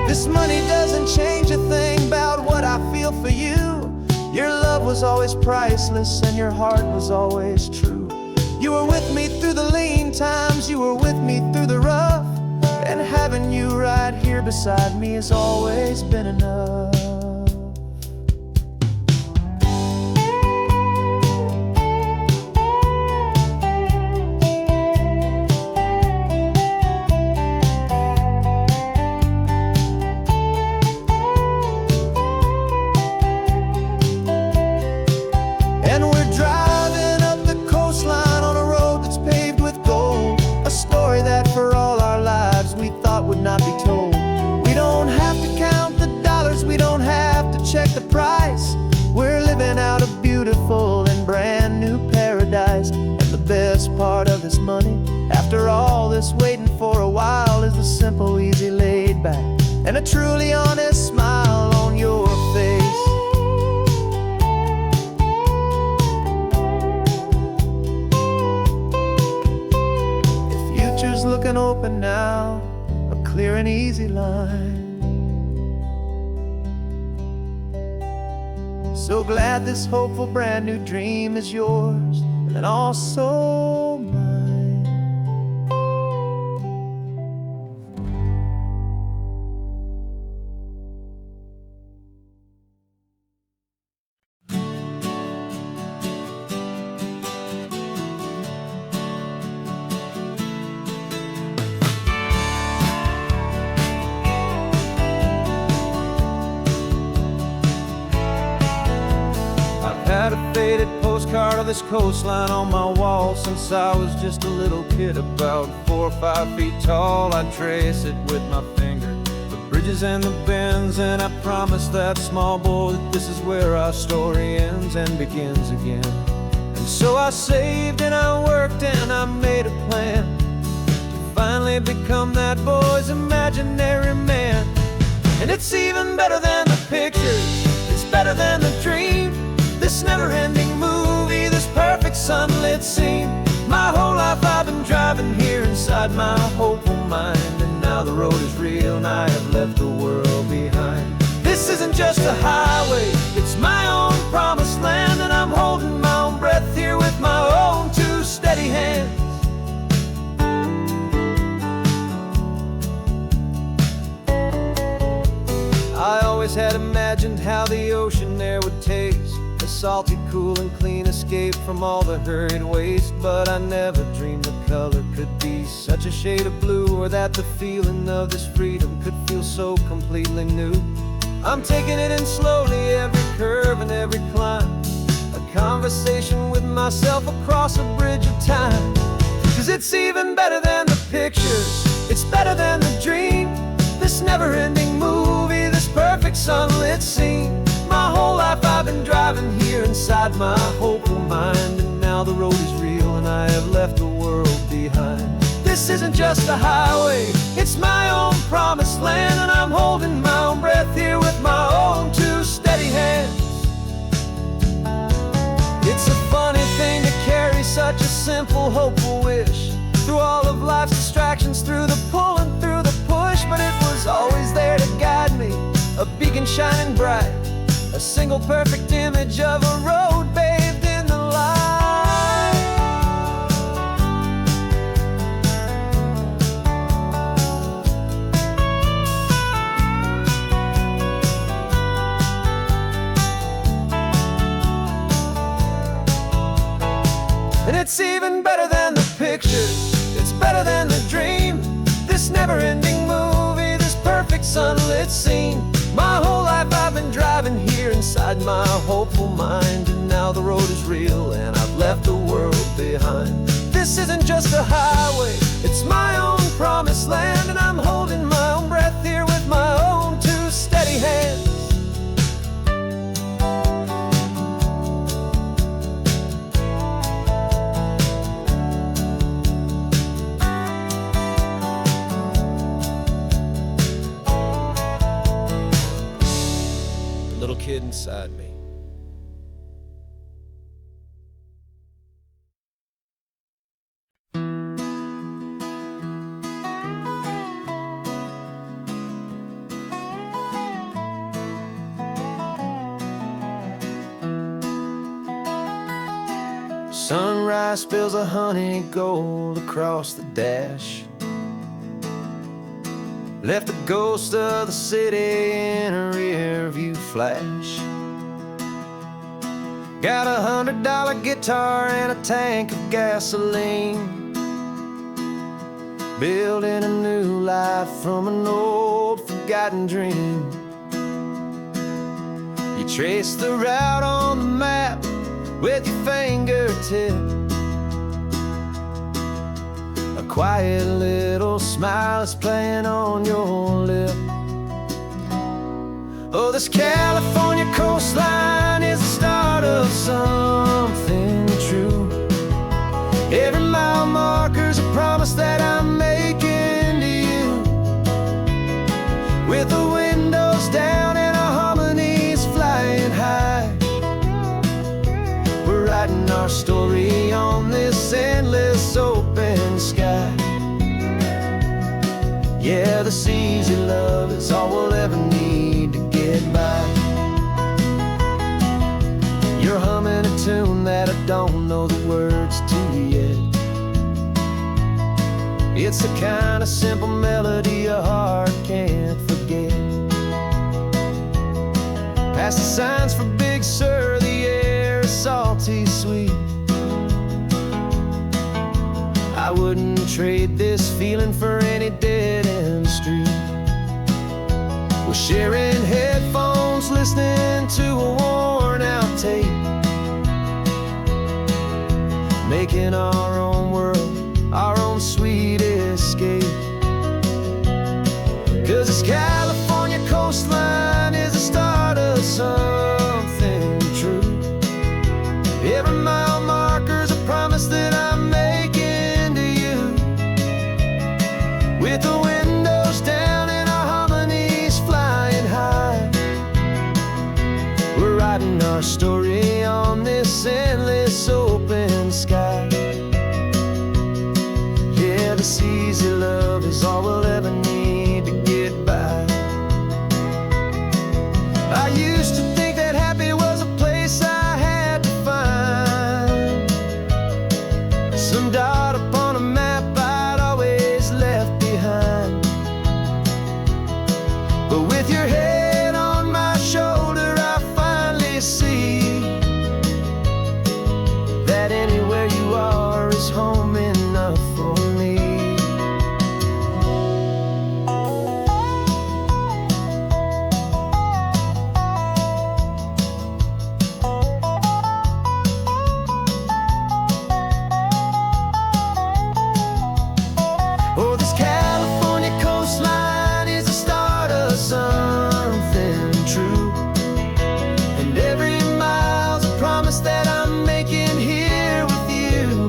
This money doesn't change a thing about what I feel for you. Your love was always priceless and your heart was always true. You were with me through the lean times, you were with me through the rough, and having you right here beside me has always been enough. Not be told. We don't have to count the dollars, we don't have to check the price. We're living out a beautiful and brand new paradise. And the best part of this money, after all this waiting for a while, is the simple, easy, laid back, and a truly honest smile on your face. The future's looking open now, clear and easy line. So glad this hopeful brand new dream is yours and also mine. Had a faded postcard of this coastline on my wall since I was just a little kid, about 4 or 5 feet tall. I trace it with my finger, the bridges and the bends, and I promised that small boy that this is where our story ends and begins again. And so I saved and I worked and I made a plan to finally may become that boy's imaginary man. And it's even better than the pictures, it's better than the dream. This never-ending movie, this perfect sunlit scene. My whole life I've been driving here inside my hopeful mind, and now the road is real and I have left the world behind. This isn't just a highway, it's my own promised land, and I'm holding my own breath here with my own two steady hands. I always had imagined how the ocean air would taste, a salty, cool and clean escape from all the hurried waste. But I never dreamed the color could be such a shade of blue, or that the feeling of this freedom could feel so completely new. I'm taking it in slowly, every curve and every climb, a conversation with myself across a bridge of time. 'Cause it's even better than the pictures, it's better than the dream. This never-ending movie, this perfect sunlit scene. My whole life I've been driving here inside my hopeful mind, and now the road is real and I have left the world behind. This isn't just a highway, it's my own promised land, and I'm holding my own breath here with my own two steady hands. It's a funny thing to carry such a simple, hopeful wish through all of life's distractions, through the pull and through the push. But it was always there to guide me, a beacon shining bright, a single perfect image of a road bathed in the light. And it's even better than the pictures, it's better than the dream. This never-ending movie, this perfect sunlit scene. My whole life I've been driving here inside my hopeful mind, and now the road is real and I've left the world behind. This isn't just a highway, it's my own promised land, and I'm holding my own breath here with my own two steady hands. Little kid inside me. Sunrise spills a honey gold across the dash, left the ghost of the city in a rear view flash. Got a $100 guitar and a tank of gasoline, building a new life from an old forgotten dream. You trace the route on the map with your fingertip, a quiet little smile is playing on your lip. Oh, this California coastline is the start of something true. Every mile marker's a promise that I'm making to you. With the windows down and our harmonies flying high, we're writing our story on this endless open sky. Yeah, this easy love is all we'll ever need to get by. You're humming a tune that I don't know the words to yet. It's the kind of simple melody a heart can't forget. Past the signs for Big Sur, the air is salty sweet. I wouldn't trade this feeling for any dead-end street. We're sharing headphones, listening to a worn-out tape, making our own world, our own sweet escape. 'Cause this California coastline is the start of something true. Every mile marker's a promise that I'm making to you. this easy love is all we'll ever need to get by. I used to think that happy was a place I had to find, some dot upon a map I'd always left behind. But with your head on my shoulder, I finally see that anywhere you are is home enough for me. Oh, this California coastline is the start of something true, and every mile's a promise that I'm making here with you.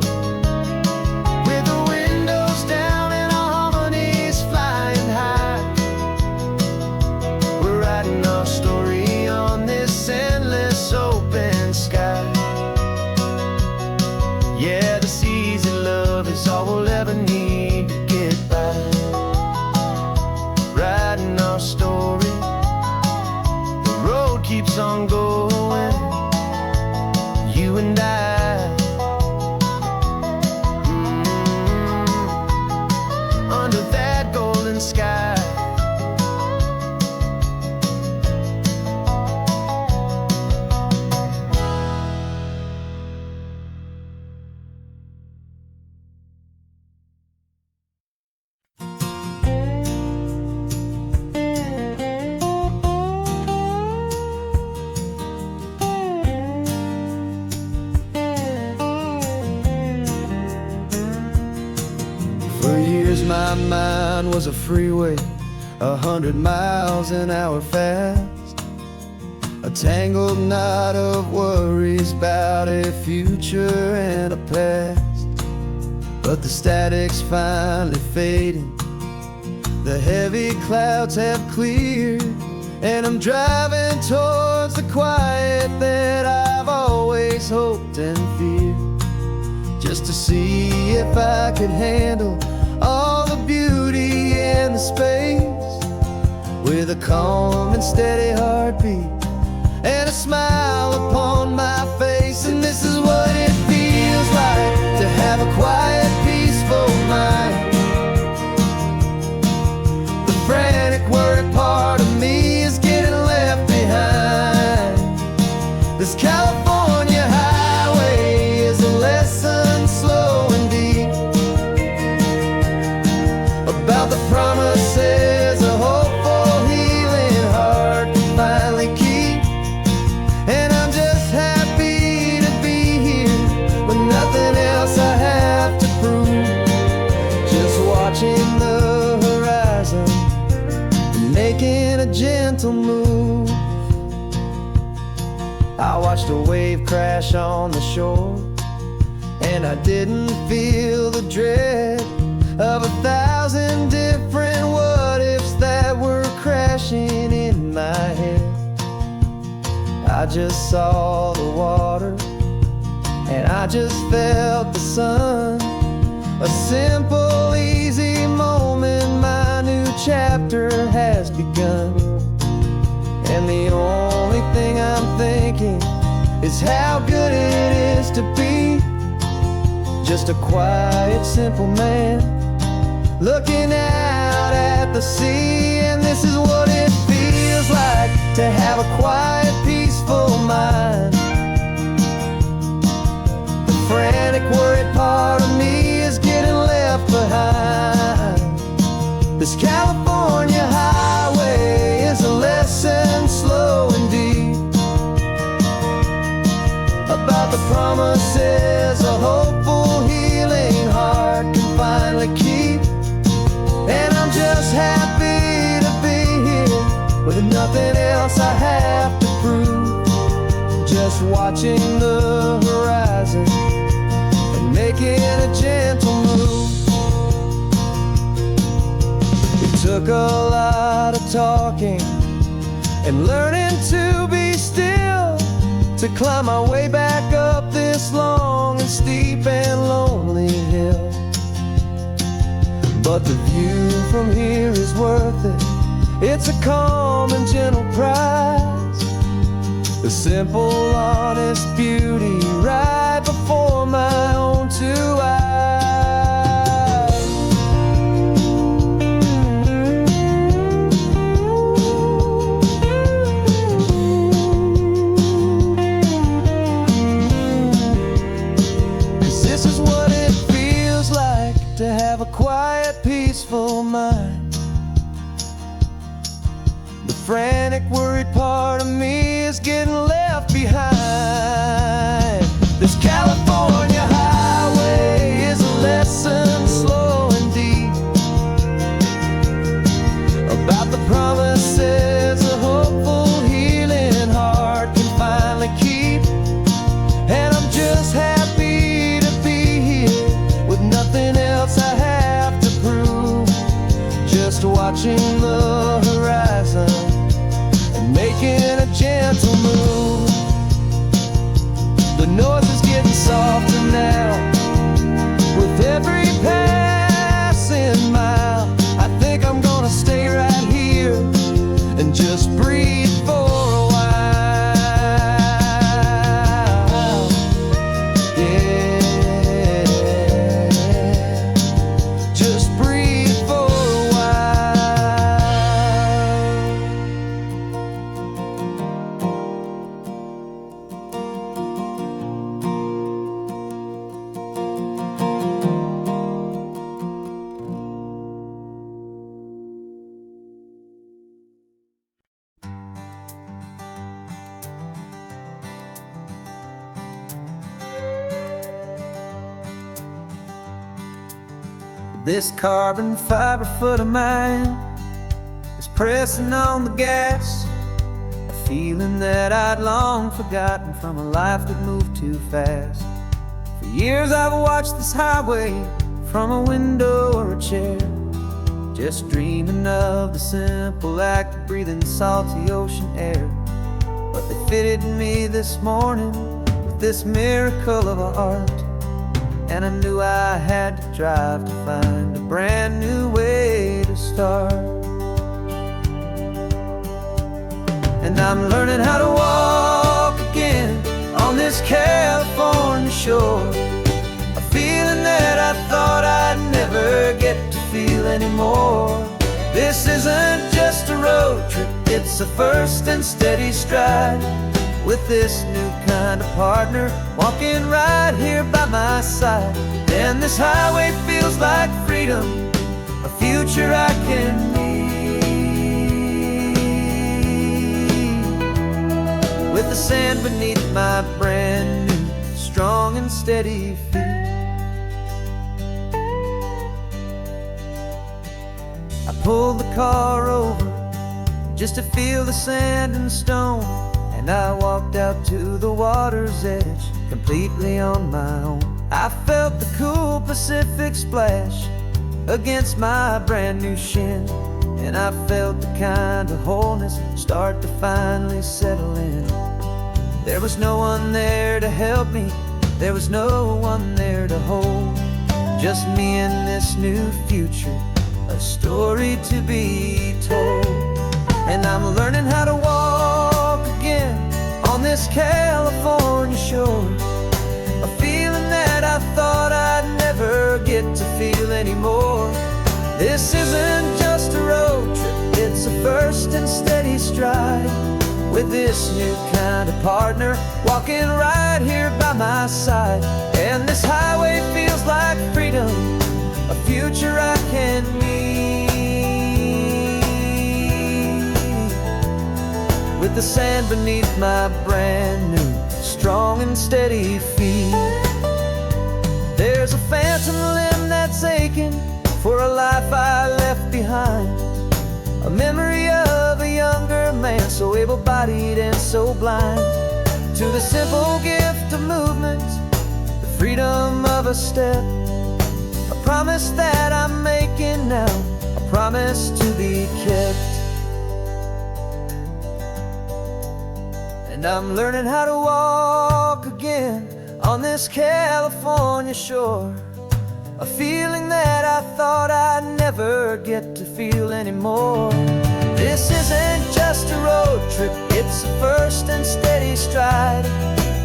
With the windows down and our harmonies flying high, we're writing our story on this endless open sky. Yeah, this easy love is all we'll ever need to get by. Writing our story, the road keeps on going, you and I, under that golden sky. For years my mind was a freeway, 100 miles an hour fast, a tangled knot of worries about a future and a past. But the static's finally fading, the heavy clouds have cleared, and I'm driving towards the quiet that I've always hoped and feared, just to see if I could handle all the beauty and the space, with a calm and steady heartbeat and a smile upon my face. And this is what it feels like to have a quiet, peaceful mind. The frantic, worried part of me is getting left behind. This California highway is a lesson slow and deep about the promises a hopeful, healing heart can finally keep. And I'm just happy to be here with nothing else I have to prove, just watching the horizon and making a gentle move. I watched a wave crash on the shore, and I didn't feel the dread of 1,000 different what-ifs that were crashing in my head. I just saw the water, and I just felt the sun. A simple, easy moment, my new chapter has begun. And the only thing I'm thinking is how good it is to be just a quiet, simple man looking out at the sea. And this is what it feels like to have a quiet, peaceful mind. The frantic, worried part of me is getting left behind. This California highway is a lesson slow and deep about the promises a hopeful, healing heart can finally keep. And I'm just happy to be here with nothing else I have to prove, just watching the horizon and making a gentle move. It took a lot of talking and learning to be still to climb my way back up this long and steep and lonely hill. but the view from here is worth it. It's a calm and gentle prize, the simple, honest beauty right before my own two eyes. 'Cause this is what it feels like to have a quiet, peaceful mind. The frantic, worried part of me is getting left behind. This California highway is a lesson slow and deep about the promises a hopeful, healing heart can finally keep. And I'm just happy to be here with nothing else I have to prove, just watching the horizon and making a gentle move. The noise is getting softer now with every passing mile. I think I'm gonna stay right here and just breathe for a while. Yeah, just breathe for a while. This carbon fiber foot of mine is pressing on the gas, a feeling that I'd long forgotten from a life that moved too fast. For years I've watched this highway from a window or a chair, just dreaming of the simple act of breathing salty ocean air. But they fitted me this morning with this miracle of art, and I knew I had to drive to find a brand new way to start. And I'm learning how to walk again on this California shore, a feeling that I thought I'd never get to feel anymore. This isn't just a road trip, it's a first and steady stride, with this new kind of partner walking right here by my side. And this highway feels like freedom, a future I can need, with the sand beneath my brand new strong and steady feet. I pulled the car over just to feel the sand and stone, and I walked out to the water's edge completely on my own. I felt the cool Pacific splash against my brand new shin, and I felt the kind of wholeness start to finally settle in. There was no one there to help me, there was no one there to hold, just me and this new future, a story to be told. And I'm learning how to walk again on this California shore, a feeling that I thought I'd never get to feel anymore. This isn't just a road trip, it's a first and steady stride, with this new kind of partner walking right here by my side. And this highway feels like freedom, a future I can meet, with the sand beneath my brand new strong and steady feet. There's a phantom limb that's aching for a life I left behind, a memory of a younger man so able-bodied and so blind, to the simple gift of movement, the freedom of a step, a promise that I'm making now, a promise to be kept. And I'm learning how to walk again on this California shore, a feeling that I thought I'd never get to feel anymore. This isn't just a road trip, it's a first and steady stride,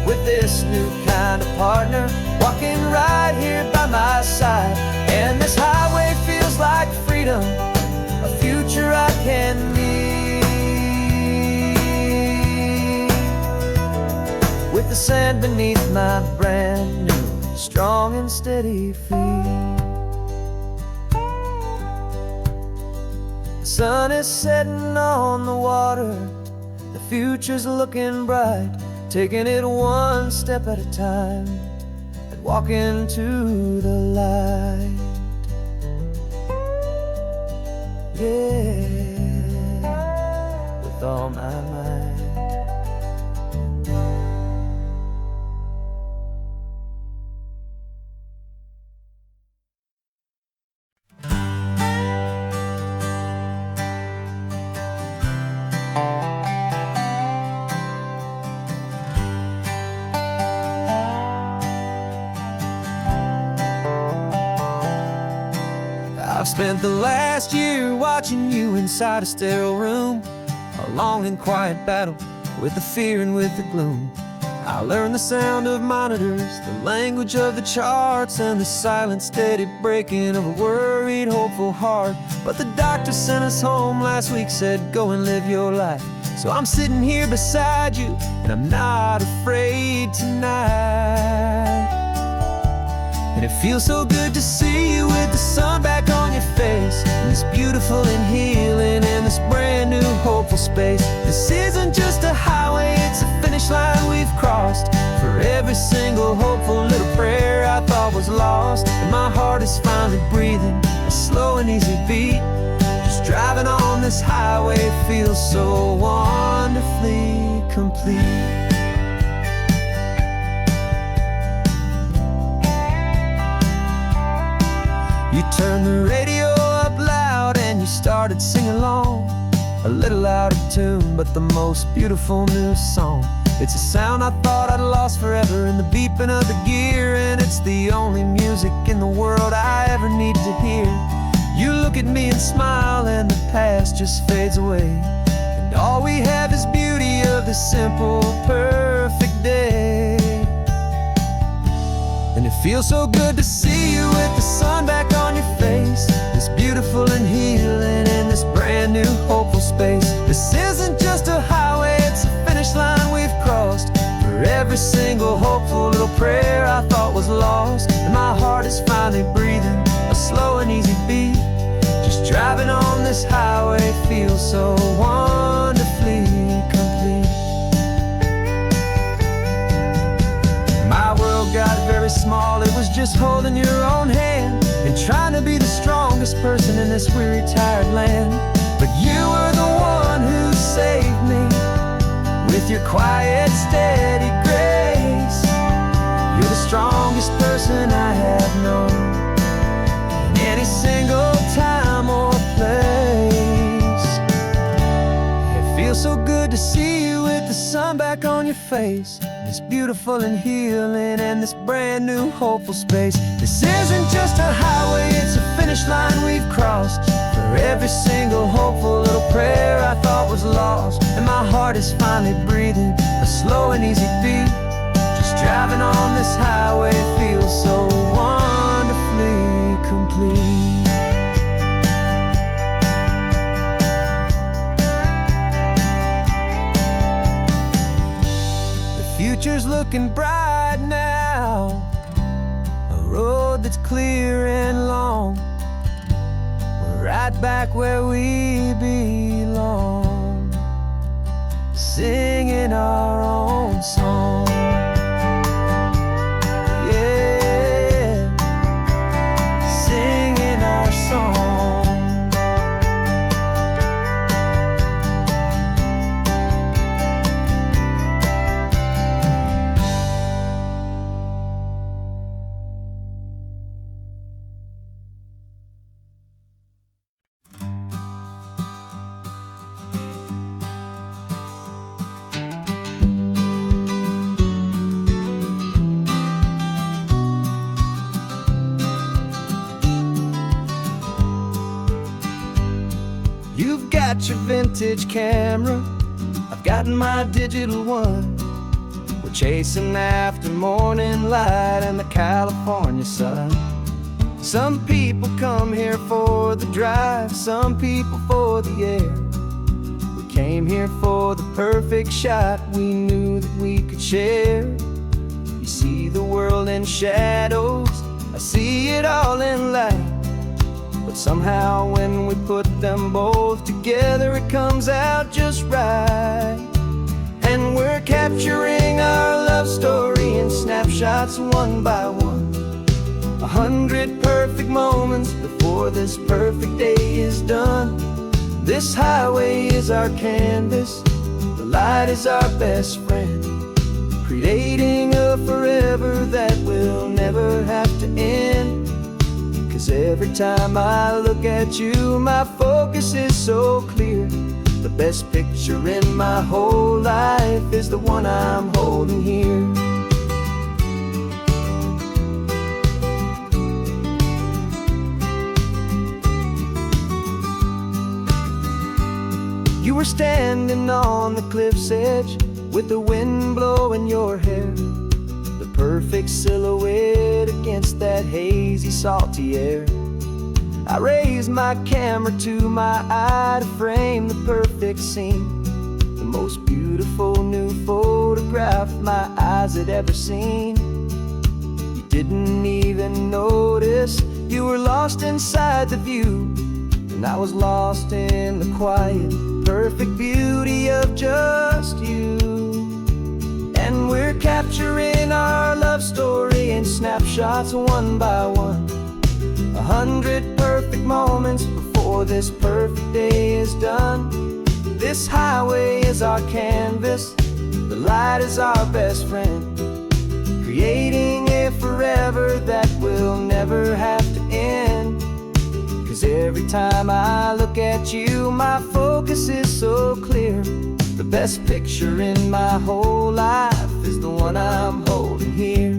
with this new kind of partner walking right here by my side. And this highway feels like freedom, a future I can meet, with the sand beneath my brand new strong and steady feet. The sun is setting on the water, the future's looking bright, taking it one step at a time and walking to the light. Yeah, with all my might. I've spent the last year watching you inside a sterile room, a long and quiet battle with the fear and with the gloom. I learned the sound of monitors, the language of the charts, and the silent, steady breaking of a worried, hopeful heart. But the doctor sent us home last week, said, go and live your life. So I'm sitting here beside you, and I'm not afraid tonight. And it feels so good to see you with the sun back on your face, and this beautiful and healing in this brand new hopeful space. This isn't just a highway, it's a finish line we've crossed. For every single hopeful little prayer I thought was lost, and my heart is finally breathing a slow and easy beat. Just driving on this highway feels so wonderfully complete. You turned the radio up loud and you started singing along, a little out of tune, but the most beautiful new song. It's a sound I thought I'd lost forever in the beeping of the gear, and it's the only music in the world I ever need to hear. You look at me and smile, and the past just fades away, and all we have is beauty of this simple, perfect day. And it feels so good to see you with the sun back on your face, this beautiful and healing in this brand new hopeful space. This isn't just a highway, it's a finish line we've crossed. For every single hopeful little prayer I thought was lost, and my heart is finally breathing a slow and easy beat. Just driving on this highway feels so wonderfully complete. My world got very small, it was just holding your own hand and trying to be the strongest person in this weary, tired land. But you were the one who saved me with your quiet, steady grace. You're the strongest person I have known in any single time or place. It feels so good to see you with the sun back on your face, this beautiful and healing and this brand new hopeful space. This isn't just a highway, it's a finish line we've crossed. For every single hopeful little prayer I thought was lost, and my heart is finally breathing a slow and easy beat. Just driving on this highway feels so wonderfully complete. Future's looking bright now, a road that's clear and long. We're right back where we belong, singing our own song. Yeah, singing our song. You've got your vintage camera, I've got my digital one. We're chasing after morning light and the California sun. Some people come here for the drive, some people for the air. We came here for the perfect shot we knew that we could share. You see the world in shadows, I see it all in light. But somehow when we put them both together, it comes out just right. And we're capturing our love story in snapshots one by one. 100 perfect moments before this perfect day is done. This highway is our canvas, the light is our best friend, creating a forever that will never have to end. 'Cause every time I look at you, my focus is so clear. The best picture in my whole life is the one I'm holding here. You were standing on the cliff's edge with the wind blowing your hair, the perfect silhouette against that hazy, salty air. I raised my camera to my eye to frame the perfect scene, the most beautiful new photograph my eyes had ever seen. You didn't even notice you were lost inside the view, and I was lost in the quiet, perfect beauty of just you. And we're capturing our love story in snapshots one by one. 100 perfect moments before this perfect day is done. This highway is our canvas, the light is our best friend, creating a forever that will never have to end. 'Cause every time I look at you, my focus is so clear. The best picture in my whole life is the one I'm holding here.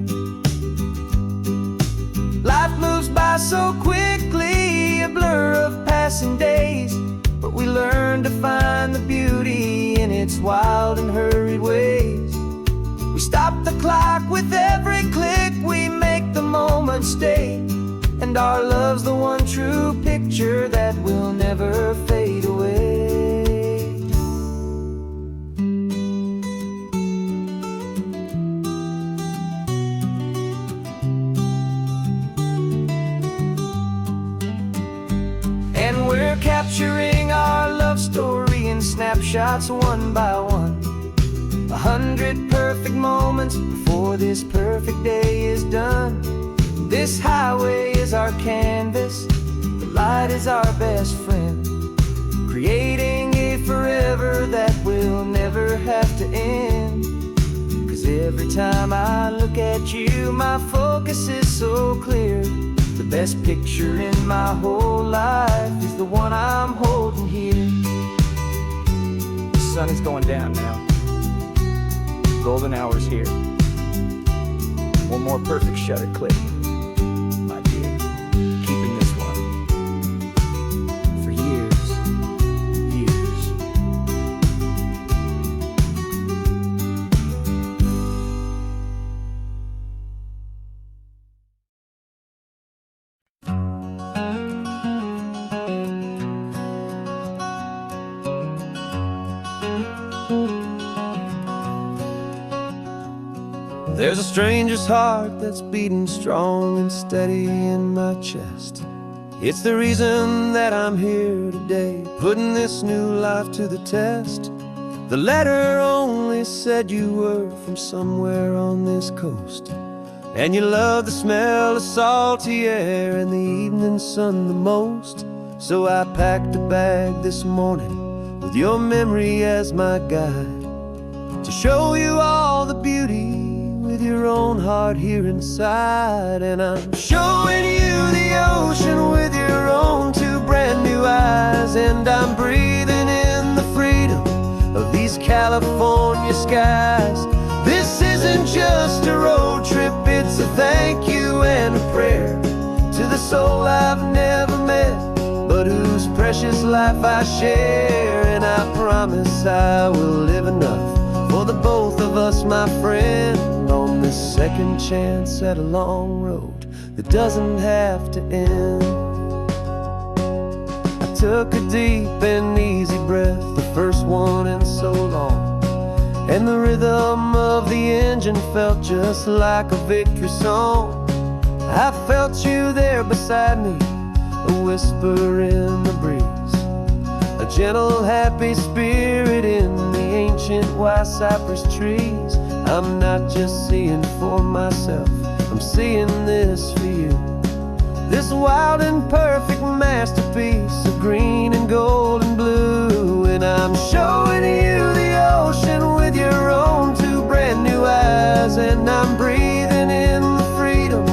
Life moves by so quickly, a blur of passing days, but we learn to find the beauty in its wild and hurried ways. We stop the clock with every click, we make the moment stay, and our love's the one true picture that will never fade away. And we're capturing our love story in snapshots one by one. 100 perfect moments before this perfect day is done. This highway is our canvas, the light is our best friend, creating a forever that will never have to end. 'Cause every time I look at you, my focus is so clear. The best picture in my whole life is the one I'm holding here. The sun is going down now. Golden hour's here. One more perfect shutter click. Keeping this one for years, years. There's a stranger's heart that's beating strong and steady in my chest. It's the reason that I'm here today, putting this new life to the test. The letter only said you were from somewhere on this coast, and you love the smell of salty air and the evening sun the most. So I packed a bag this morning with your memory as my guide, to show you all the beauty with your own heart here inside. And I'm showing you the ocean with your own two brand new eyes, and I'm breathing in the freedom of these California skies. This isn't just a road trip, it's a thank you and a prayer to the soul I've never met, but whose presence precious life I share. And I promise I will live enough for the both of us, my friend, on this second chance at a long road that doesn't have to end. I took a deep and easy breath, the first one in so long, and the rhythm of the engine felt just like a victory song. I felt you there beside me, a whisper in the breeze, a gentle, happy spirit in the ancient white cypress trees. I'm not just seeing for myself, I'm seeing this for you. This wild and perfect masterpiece of green and gold and blue. And I'm showing you the ocean with your own two brand new eyes. And I'm breathing in the freedom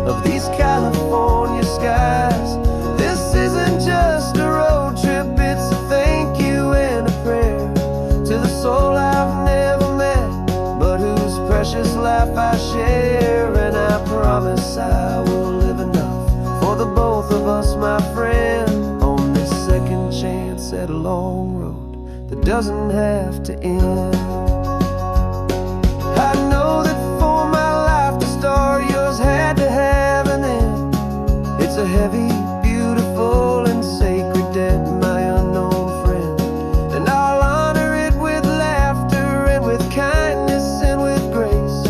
of these California skies. This isn't just a road trip, it's a thank you and a prayer to the soul I've never met, but whose precious life I share. And I promise I will live enough for the both of us, my friend, on this second chance at a long road that doesn't have to end. I know that for my life to start, yours had to have an end. It's a heavy, beautiful, and sacred debt, my unknown friend. And I'll honor it with laughter and with kindness and with grace.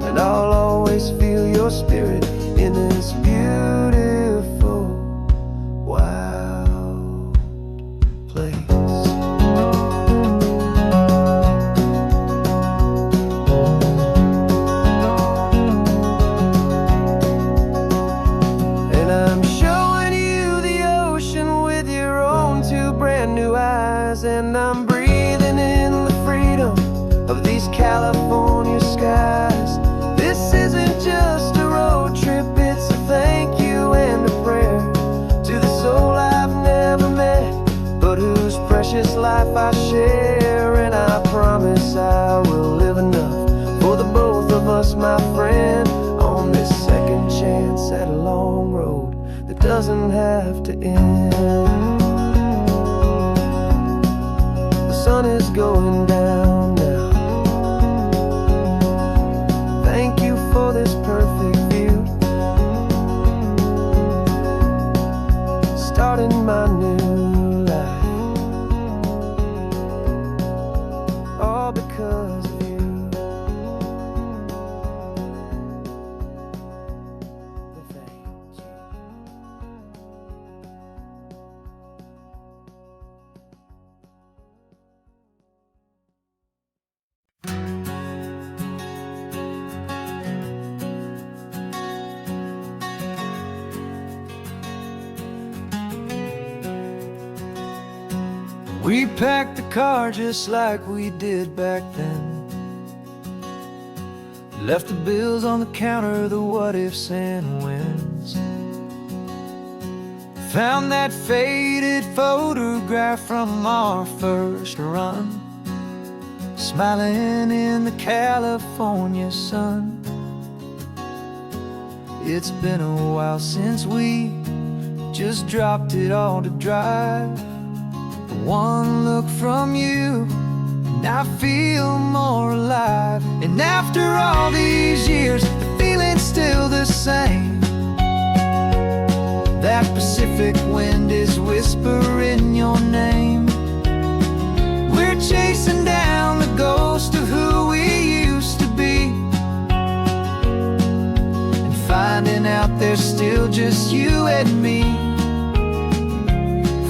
And I'll always feel your spirit in this beautiful, wild place. And I'm showing you the ocean with your own two brand new eyes. And I'm breathing in the freedom of these California skies. This isn't just a road trip, it's a thank you and a prayer to the soul I've never met, but whose precious life I share. And I promise I will live enough for the both of us, my friend, on this second chance at a long road that doesn't have to end. The sun is going down now. Thank you for this perfect view, starting my new life, all because of you. Thank you. We packed the car just like we did back then. Left the bills on the counter, the what ifs and whens. Found that faded photograph from our first run, smiling in the California sun. It's been a while since we just dropped it all to drive. One look from you and I feel more alive. And after all these years, the feeling's still the same. That Pacific wind is whispering your name. We're chasing down the ghost of who we used to be, and finding out there's still just you and me.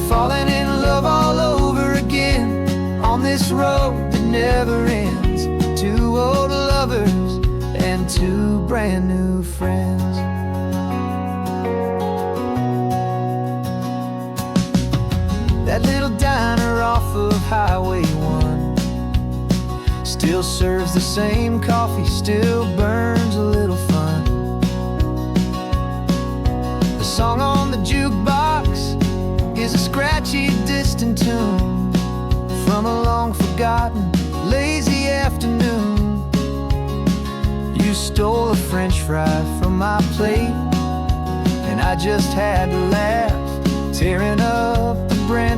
Falling in love all over again on this road that never ends. Two old lovers and two brand new friends. That little diner off of Highway 1 still serves the same coffee, still burns a little fun. The song on the jukebox is a scratchy, distant tune from a long-forgotten, lazy afternoon. You stole a French fry from my plate, and I just had to laugh, tearing up the brand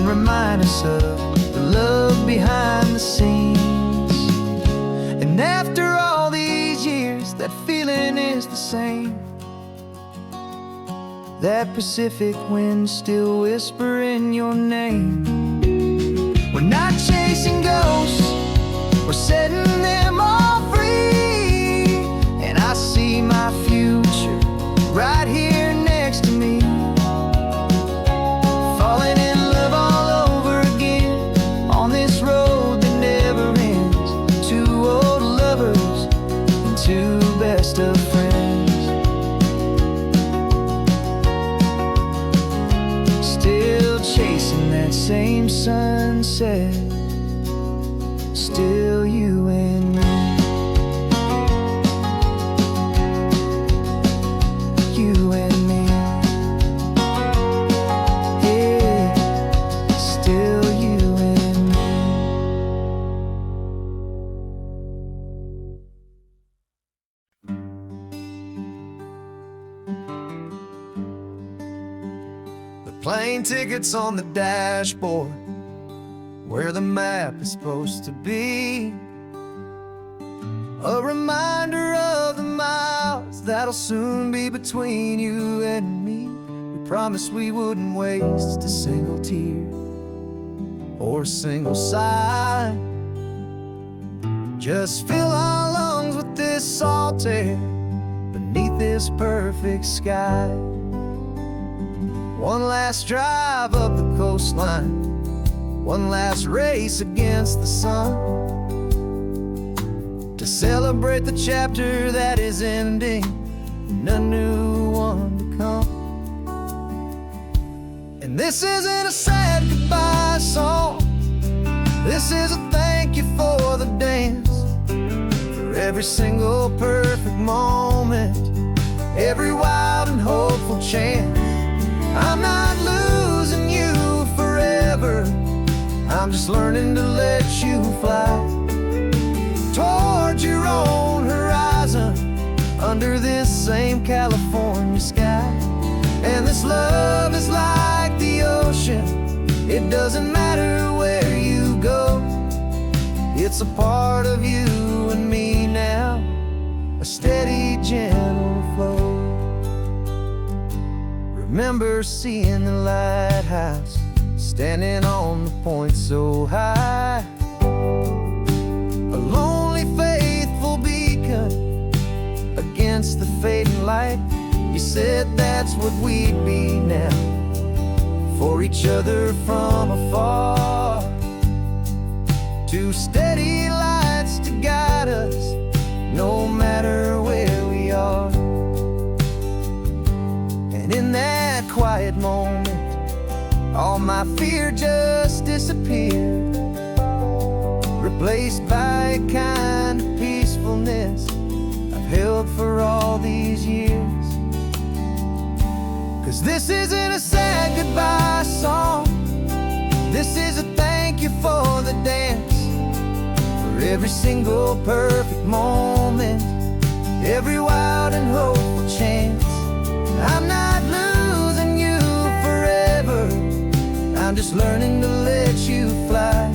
remind us of the love behind the scenes. And after all these years, that feeling is the same. That Pacific wind still whispering your name. We're not chasing ghosts, we're setting them all free. And I see my future right here next to me, falling in love all over again on this road that never ends. Two old lovers and two best of friends, still chasing that same sunset, still you and me. You and me, yeah, still you and me. The plane tickets on the dashboard, where the map is supposed to be, a reminder of the miles that'll soon be between you and me. We promised we wouldn't waste a single tear or a single sigh. Just fill our lungs with this salt air beneath this perfect sky. One last drive up the coastline, one last race against the sun, to celebrate the chapter that is ending and a new one to come. And this isn't a sad goodbye song, this is a thank you for the dance, for every single perfect moment, every wild and hopeful chance. I'm not losing you forever, I'm just learning to let you fly toward your own horizon, under this same California sky. And this love is like the ocean, it doesn't matter where you go, it's a part of you and me now, a steady, gentle flow. Remember seeing the lighthouse, standing on the point so high, a lonely, faithful beacon against the fading light. You said that's what we'd be now, for each other from afar. Two steady lights to guide us, no matter where we are. And in that quiet moment, all my fear just disappeared, replaced by a kind of peacefulness I've held for all these years. 'Cause this isn't a sad goodbye song, this is a thank you for the dance, for every single perfect moment, every wild and hopeful chance. I'm not losing you forever, I'm just learning to let you fly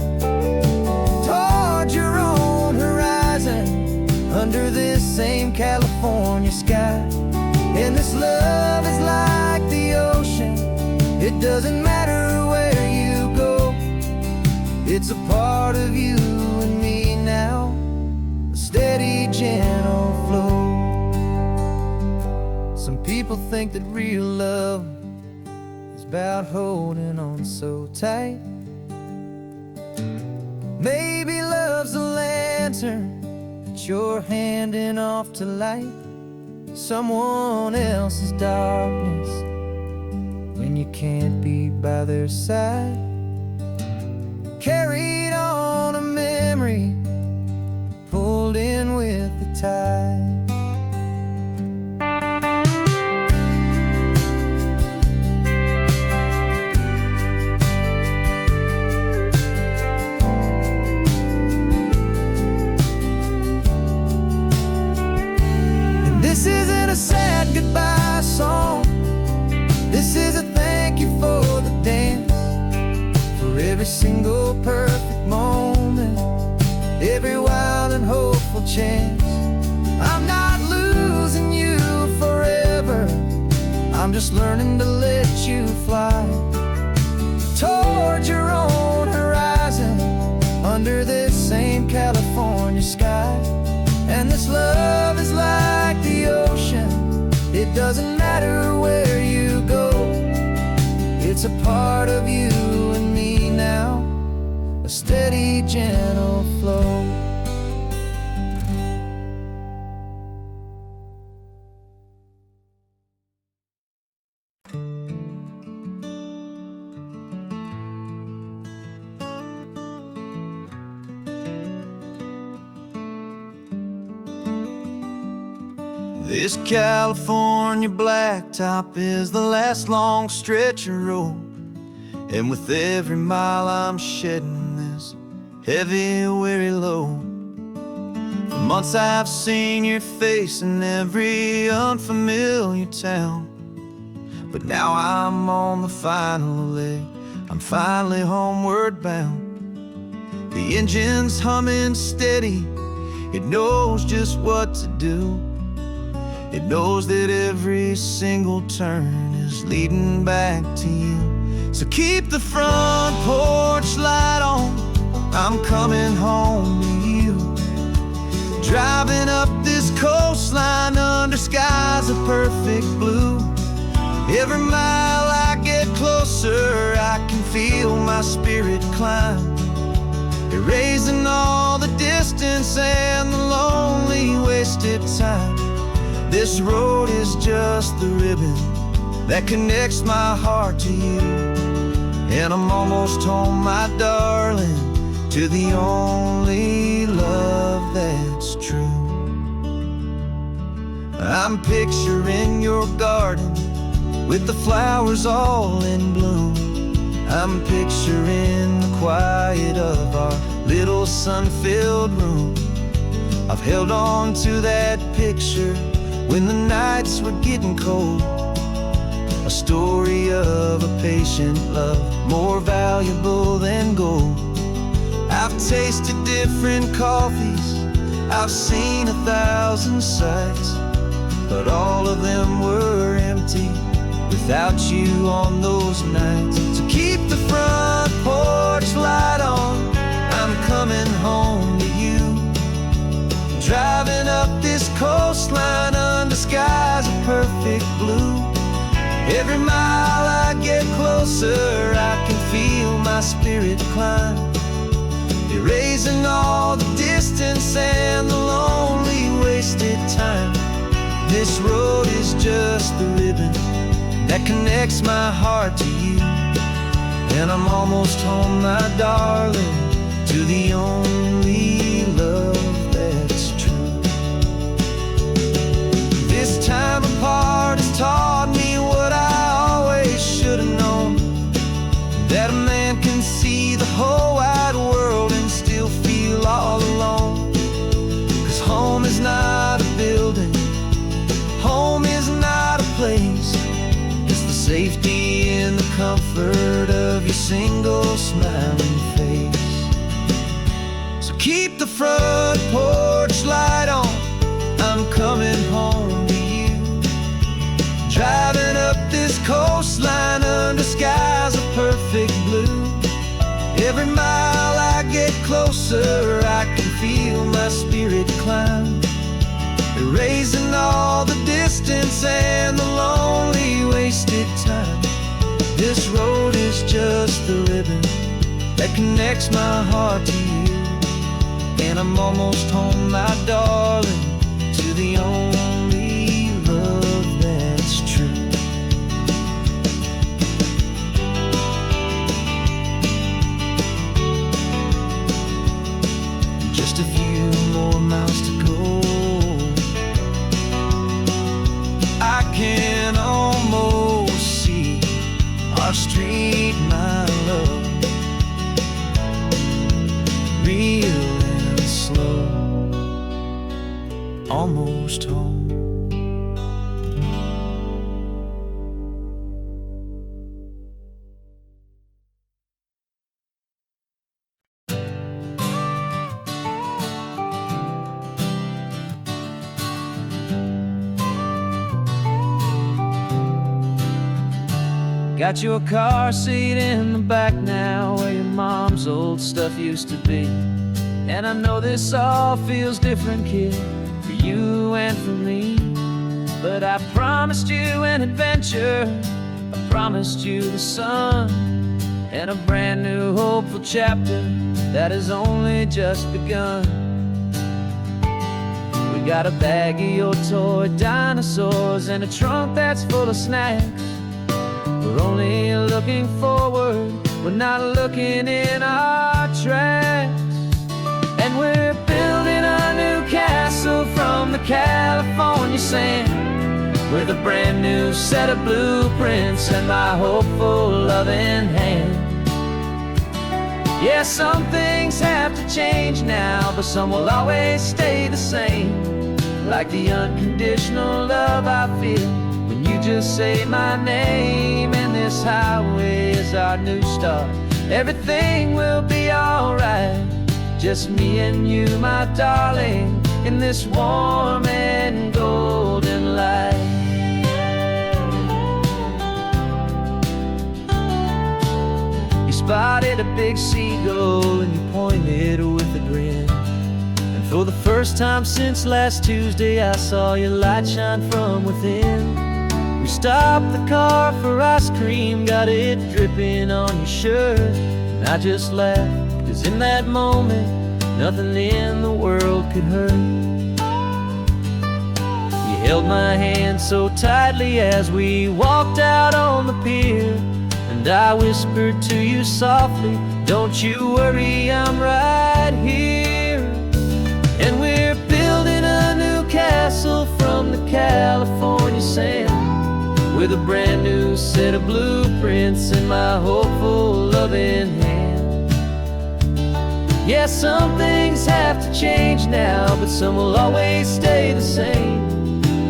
toward your own horizon, under this same California sky. And this love is like the ocean, it doesn't matter where you go, it's a part of you and me now, a steady, gentle flow. Some people think that real love is about holding on so tight. Maybe love's a lantern that you're handing off to light someone else's darkness when you can't be by their side. Carried on a memory, pulled in with the tide. This isn't a sad goodbye song, this is a thank you for the dance, for every single perfect moment, every wild and hopeful chance. I'm not losing you forever, I'm just learning to let you fly toward your own horizon, under this same California sky. And this love is like the ocean, it doesn't matter where you go, it's a part of you and me now, a steady, gentle flow. This California blacktop is the last long stretch of road, and with every mile I'm shedding this heavy, weary load. For months I've seen your face in every unfamiliar town, but now I'm on the final leg, I'm finally homeward bound. The engine's humming steady, it knows just what to do. It knows that every single turn is leading back to you. So keep the front porch light on, I'm coming home to you. Driving up this coastline under skies of perfect blue. Every mile I get closer, I can feel my spirit climb, erasing all the distance and the lonely wasted time. This road is just the ribbon that connects my heart to you, and I'm almost home, my darling, to the only love that's true. I'm picturing your garden with the flowers all in bloom. I'm picturing the quiet of our little sun-filled room. I've held on to that picture when the nights were getting cold, a story of a patient love, more valuable than gold. I've tasted different coffees, I've seen 1,000 sights, but all of them were empty without you on those nights. So keep the front porch light on, I'm coming home to you. Driving up this coastline under skies of perfect blue. Every mile I get closer, I can feel my spirit climb, erasing all the distance and the lonely wasted time. This road is just the ribbon that connects my heart to you, and I'm almost home, my darling, to the only love that's true. This time apart has taught me what I always should have known, that a man can see the whole wide world and still feel all alone. 'Cause home is not a building, home is not a place, it's the safety and the comfort of your single smiling face. So keep the front porch light on, I'm coming home to you. Driving up this coastline under skies of perfect blue. Every mile I get closer, I can feel my spirit climb, erasing all the distance and the lonely wasted time. This road is just the ribbon that connects my heart to you, and I'm almost home, my darling, to the only love that's true. Just a few more miles to go, I can almost see our street, my love, real and slow, almost home. Got your car seat in the back now, where your mom's old stuff used to be. And I know this all feels different, kid, for you and for me. But I promised you an adventure, I promised you the sun, and a brand new hopeful chapter that has only just begun. We got a bag of your toy dinosaurs and a trunk that's full of snacks. We're only looking forward, we're not looking in our tracks. And we're building a new castle from the California sand, with a brand new set of blueprints and my hopeful loving hand. Yeah, some things have to change now, but some will always stay the same. Like the unconditional love I feel when you just say my name. And this highway is our new start, everything will be alright. Just me and you, my darling, in this warm and golden light. You spotted a big seagull and you pointed with a grin. And for the first time since last Tuesday, I saw your light shine from within. We stopped the car for ice cream, got it dripping on your shirt. And I just laughed, 'cause in that moment, nothing in the world could hurt. You held my hand so tightly as we walked out on the pier, and I whispered to you softly, don't you worry, I'm right here. And we're building a new castle from the California sand, with a brand new set of blueprints in my hopeful loving hand. Yeah, some things have to change now, but some will always stay the same.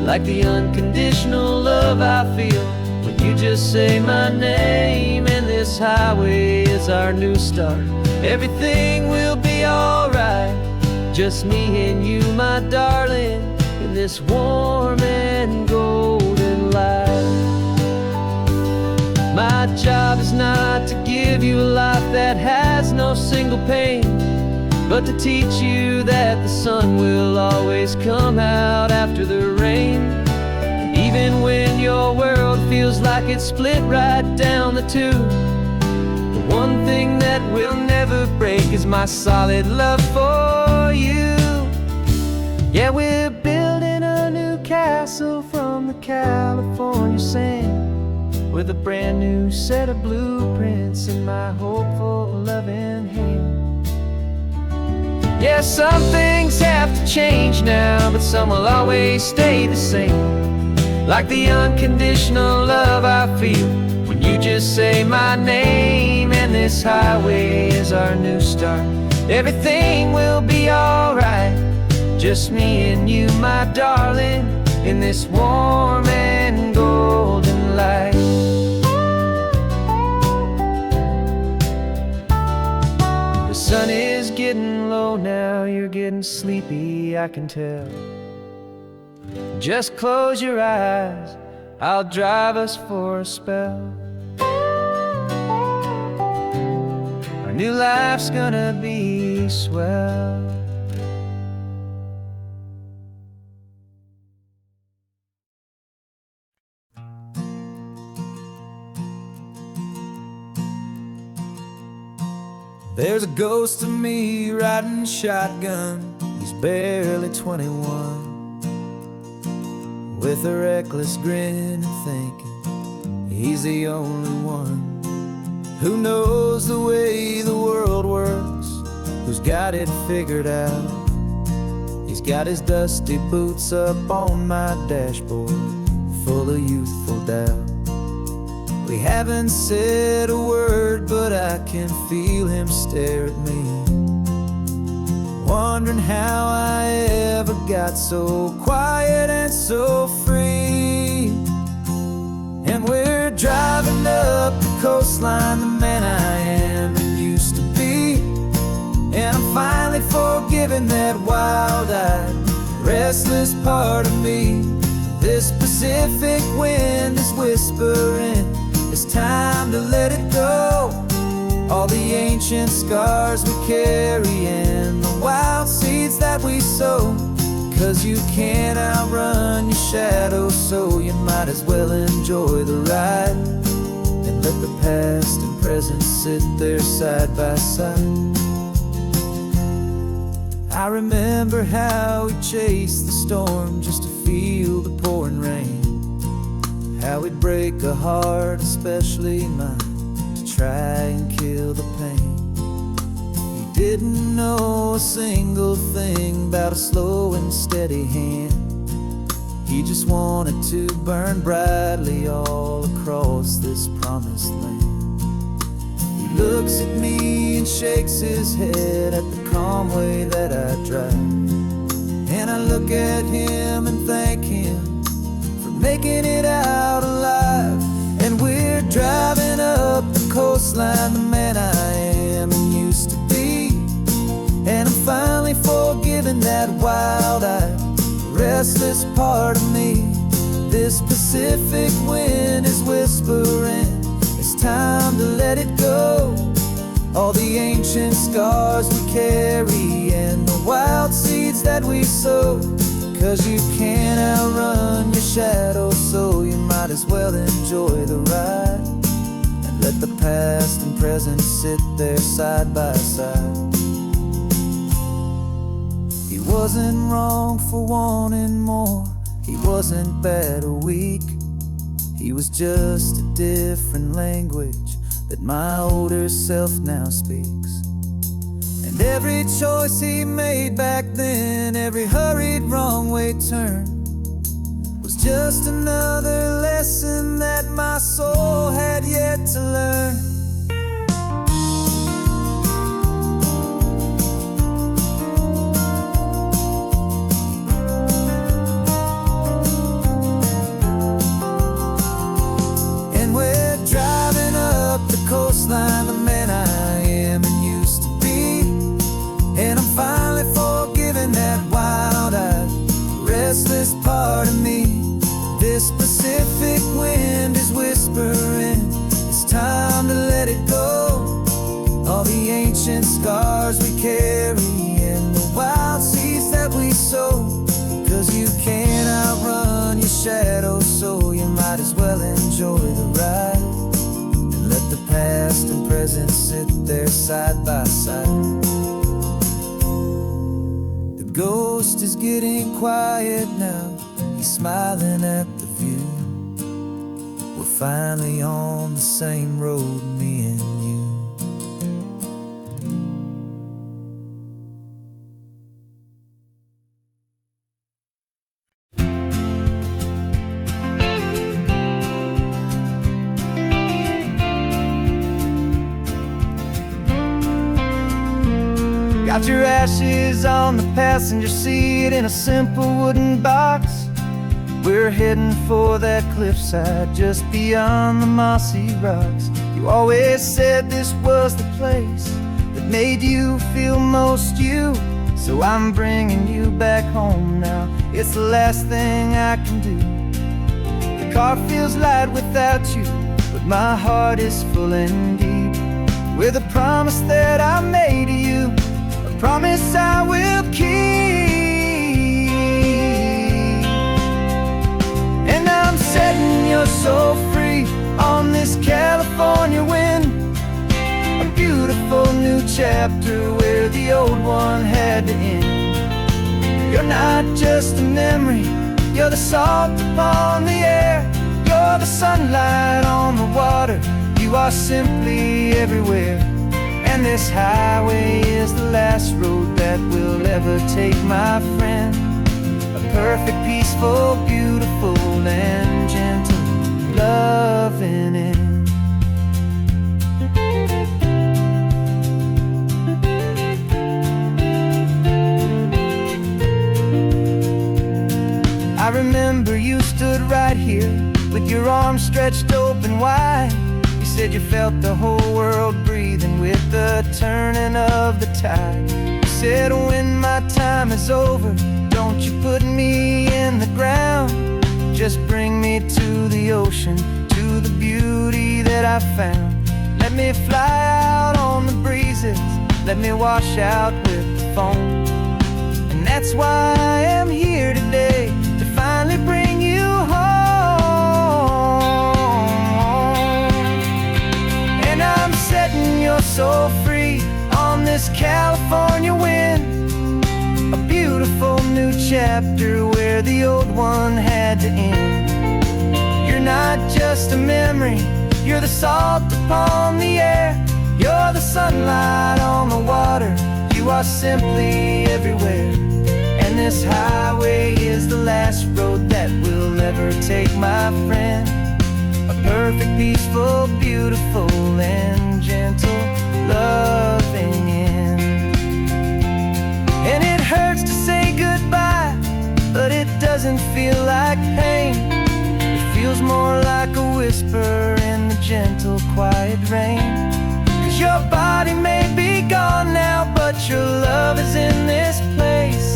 Like the unconditional love I feel when you just say my name. And this highway is our new start, everything will be alright. Just me and you, my darling, in this warm and golden light. My job is not to give you a life that has no single pain, but to teach you that the sun will always come out after the rain. And even when your world feels like it's split right down the two, the one thing that will never break is my solid love for you. Yeah, we're building a new castle from the California sand, with a brand new set of blueprints in my hopeful loving hand. Yeah, some things have to change now, but some will always stay the same. Like the unconditional love I feel when you just say my name. And this highway is our new start, everything will be alright. Just me and you, my darling, in this warm and golden light. The sun is getting low now, you're getting sleepy, I can tell. Just close your eyes, I'll drive us for a spell. Our new life's gonna be swell. There's a ghost of me riding shotgun, he's barely 21, with a reckless grin and thinking he's the only one who knows the way the world works, who's got it figured out. He's got his dusty boots up on my dashboard, full of youthful doubt. We haven't said a word, but I can feel him stare at me, wondering how I ever got so quiet and so free. And we're driving up the coastline, the man I am and used to be. And I'm finally forgiving that wild-eyed, restless part of me. This Pacific wind is whispering, it's time to let it go. All the ancient scars we carry and the wild seeds that we sow. 'Cause you can't outrun your shadow, so you might as well enjoy the ride. And let the past and present sit there side by side. I remember how we chased the storm just to feel the pouring rain. How we'd break a heart, especially mine, to try and kill the pain. He didn't know a single thing about a slow and steady hand. He just wanted to burn brightly all across this promised land. He looks at me and shakes his head at the calm way that I drive. And I look at him and thank him for making it out alive. And we're driving up the coastline, the man I am and used to be. And I'm finally forgiving that wild-eyed, restless part of me. This Pacific wind is whispering, it's time to let it go. All the ancient scars we carry and the wild seeds that we sow. 'Cause you can't outrun your shadow, so you might as well enjoy the ride. And let the past and present sit there side by side. He wasn't wrong for wanting more. He wasn't bad or weak. He was just a different language that my older self now speaks. And every choice he made back then, every hurried wrong way turn, was just another lesson that my soul had yet to learn. Coastline, the man I am and used to be. And I'm finally forgiving that wild-eyed, restless part of me. This Pacific wind is whispering, it's time to let it go. All the ancient scars we carry and the wild seeds that we sow. 'Cause you can't outrun your shadow, so you might as well enjoy the ride. Let the past and present sit there side by side. The ghost is getting quiet now. He's smiling at the view. We're finally on the same road, me and you. Got your ashes on the passenger seat in a simple wooden box. We're heading for that cliffside just beyond the mossy rocks. You always said this was the place that made you feel most you. So I'm bringing you back home now. It's the last thing I can do. The car feels light without you, but my heart is full and deep with a promise that I made to you. Promise I will keep. And I'm setting your soul free on this California wind. A beautiful new chapter where the old one had to end. You're not just a memory, you're the salt upon the air. You're the sunlight on the water, you are simply everywhere. And this highway is the last road that we'll ever take, my friend. A perfect, peaceful, beautiful, and gentle loving end. I remember you stood right here with your arms stretched open wide. You said you felt the whole world breathing with the turning of the tide. You said when my time is over, don't you put me in the ground. Just bring me to the ocean, to the beauty that I found. Let me fly out on the breezes, let me wash out with the foam. And that's why I am here today, to finally bring you home. And I'm setting your soul free on this California wind, a beautiful new chapter where the old one had to end. You're not just a memory, you're the salt upon the air, you're the sunlight on the water, you are simply everywhere. And this highway is the last road that we'll ever take, my friend. A perfect, peaceful, beautiful, and gentle, loving end. And it hurts to say goodbye, but it doesn't feel like pain. It feels more like a whisper in the gentle, quiet rain. 'Cause your body may be gone now, but your love is in this place,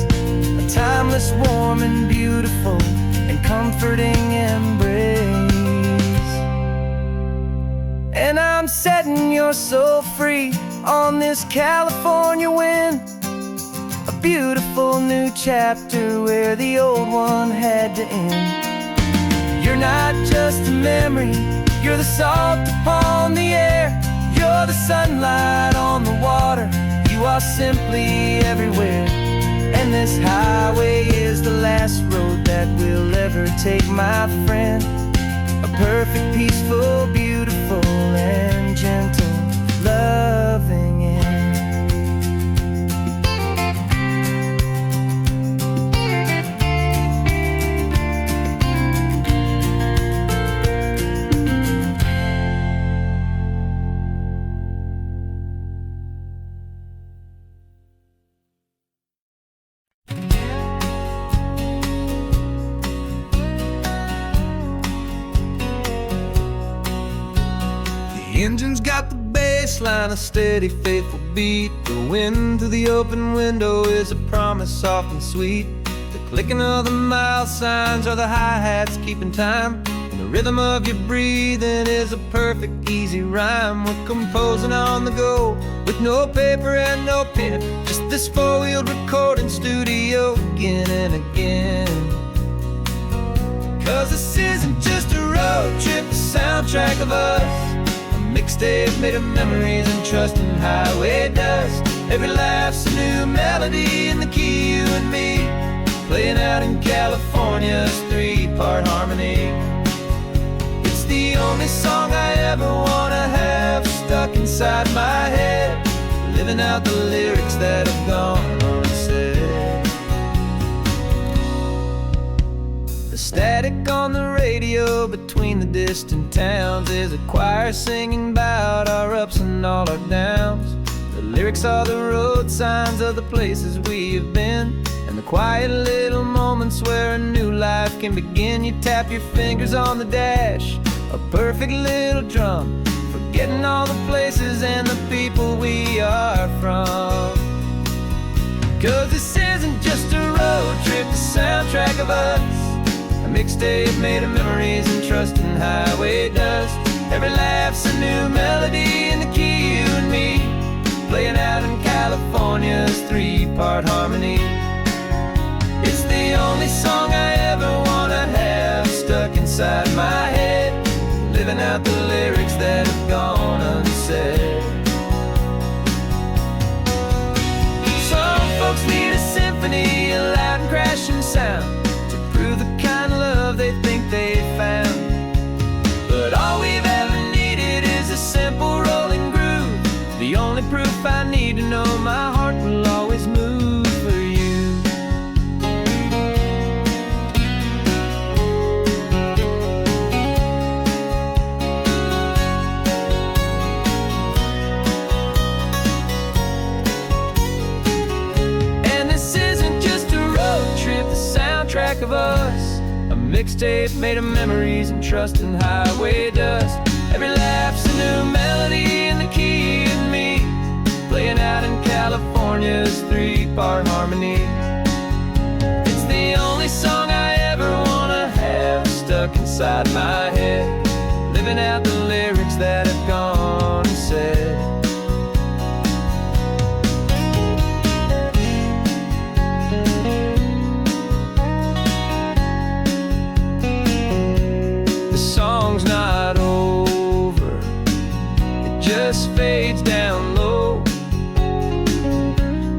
a timeless, warm, and beautiful, and comforting embrace. And I'm setting your soul free on this California wind, a beautiful new chapter where the old one had to end. You're not just a memory, you're the salt upon the air, you're the sunlight on the water, you are simply everywhere. And this highway is the last road that we'll ever take, my friend. A perfect, peaceful, beautiful, and gentle, loving end. The engine's got the bass line, a steady, faithful beat. The wind through the open window is a promise soft and sweet. The clicking of the mile signs are the hi-hats keeping time, and the rhythm of your breathing is a perfect, easy rhyme. We're composing on the go with no paper and no pen, just this four-wheeled recording studio again and again. 'Cause this isn't just a road trip, the soundtrack of us, mixtape made of memories and trust in highway dust. Every laugh's a new melody in the key, you and me, playing out in California's three-part harmony. It's the only song I ever wanna have stuck inside my head, living out the lyrics that have gone unsaid. The static on the radio between the distant towns is a choir singing about our ups and all our downs. The lyrics are the road signs of the places we have been, and the quiet little moments where a new life can begin. You tap your fingers on the dash, a perfect little drum, forgetting all the places and the people we are from. 'Cause this isn't just a road trip, the soundtrack of us, a mixtape made of memories and trust in highway dust. Every laugh's a new melody in the key, you and me, playing out in California's three-part harmony. It's the only song I ever wanna have stuck inside my head, living out the lyrics that have gone unsaid. Some folks need a symphony, a loud and crashing sound, the kind of love they think they found. But all we've ever needed is a simple rolling groove, the only proof I need to know my heart will always move for you. And this isn't just a road trip, the soundtrack of us, a mixtape made of memories and trust in highway dust. Every laugh's a new melody in the key, you and me, playing out in California's three-part harmony. It's the only song I ever wanna have stuck inside my head, living living out the lyrics that have gone and said. The song's not over, it just fades down low.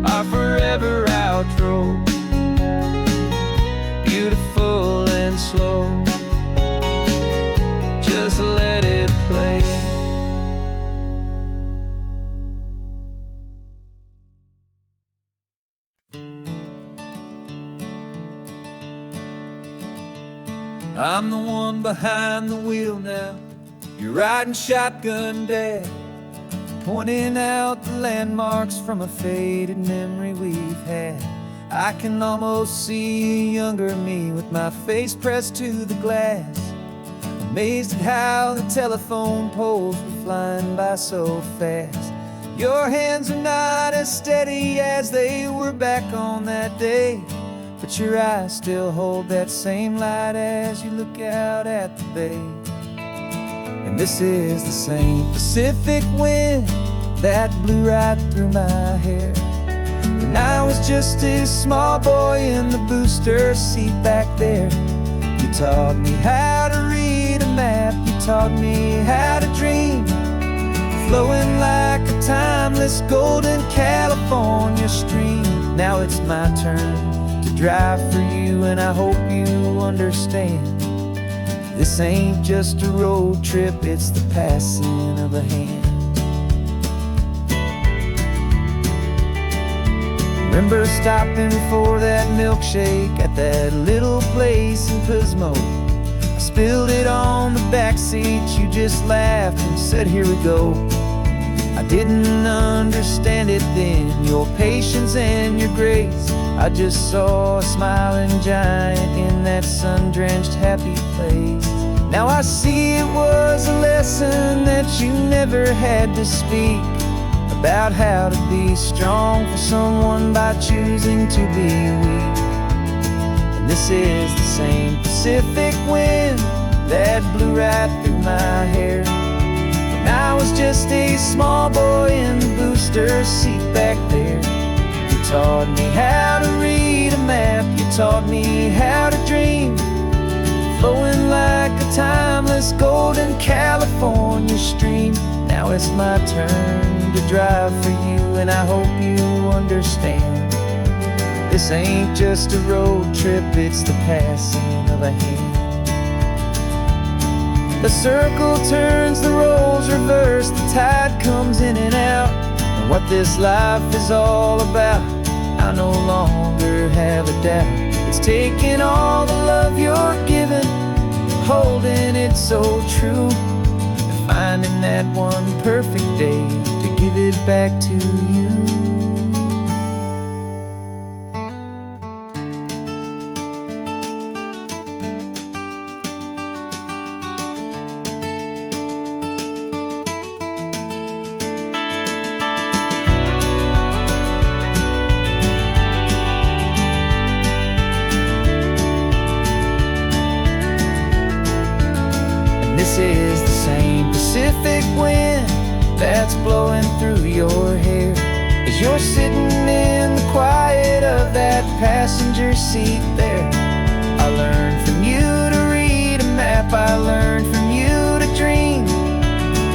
Our forever outro, beautiful and slow. Just let it play. I'm the one behind the wheel now. You're riding shotgun, Dad, pointing out the landmarks from a faded memory we've had. I can almost see a younger me with my face pressed to the glass, amazed at how the telephone poles were flying by so fast. Your hands are not as steady as they were back on that day, but your eyes still hold that same light as you look out at the bay. And this is the same Pacific wind that blew right through my hair when I was just a small boy in the booster seat back there. You taught me how to read a map, you taught me how to dream, flowing like a timeless golden California stream. Now it's my turn to drive for you, and I hope you understand. This ain't just a road trip, it's the passing of a hand. Remember stopping for that milkshake at that little place in Pismo. I spilled it on the back seat, you just laughed and said, here we go. I didn't understand it then, your patience and your grace. I just saw a smiling giant in that sun-drenched happy place. Now I see it was a lesson that you never had to speak, about how to be strong for someone by choosing to be weak. And this is the same Pacific wind that blew right through my hair when I was just a small boy in the booster seat back there. You taught me how to read a map, you taught me how to dream, flowing like a timeless golden California stream. Now it's my turn to drive for you, and I hope you understand. This ain't just a road trip, it's the passing of a hand. The circle turns, the roles reverse, the tide comes in and out. And what this life is all about, I no longer have a doubt. It's taking all the love you're giving, holding it so true, and finding that one perfect day to give it back to you. This is the same Pacific wind that's blowing through your hair as you're sitting in the quiet of that passenger seat there. I learned from you to read a map, I learned from you to dream,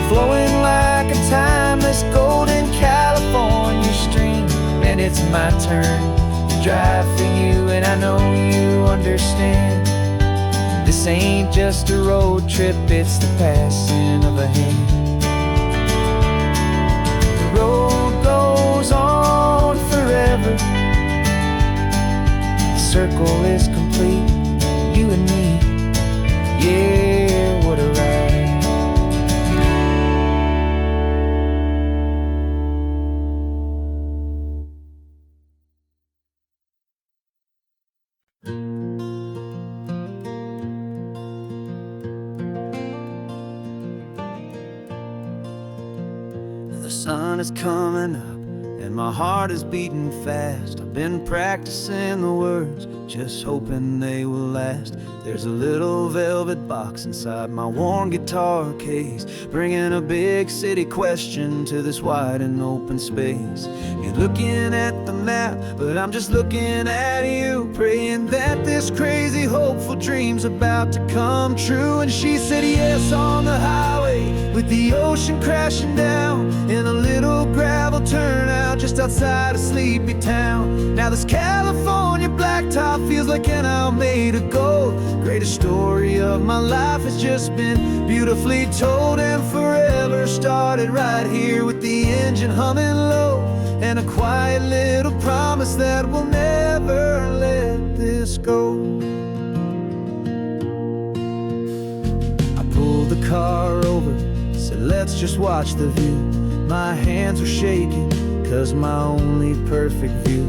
flowing like a timeless golden California stream. And it's my turn to drive for you, and I know you understand. This ain't just a road trip, it's the passing of a hand. The road goes on forever, the circle is complete, you and me, yeah, what a ride. The sun is coming up and my heart is beating fast. I've been practicing the words, just hoping they will last. There's a little velvet box inside my worn guitar case, bringing a big city question to this wide and open space. You're looking at the map, but I'm just looking at you, praying that this crazy hopeful dream's about to come true. And she said yes on the highway, with the ocean crashing down, in a little gravel turnout just outside a sleepy town. Now this California blacktop feels like an hour made of gold. Greatest story of my life has just been beautifully told, and forever started right here with the engine humming low, and a quiet little promise that we'll never let this go. I pulled the car over, said let's just watch the view. My hands were shaking, cause my only perfect view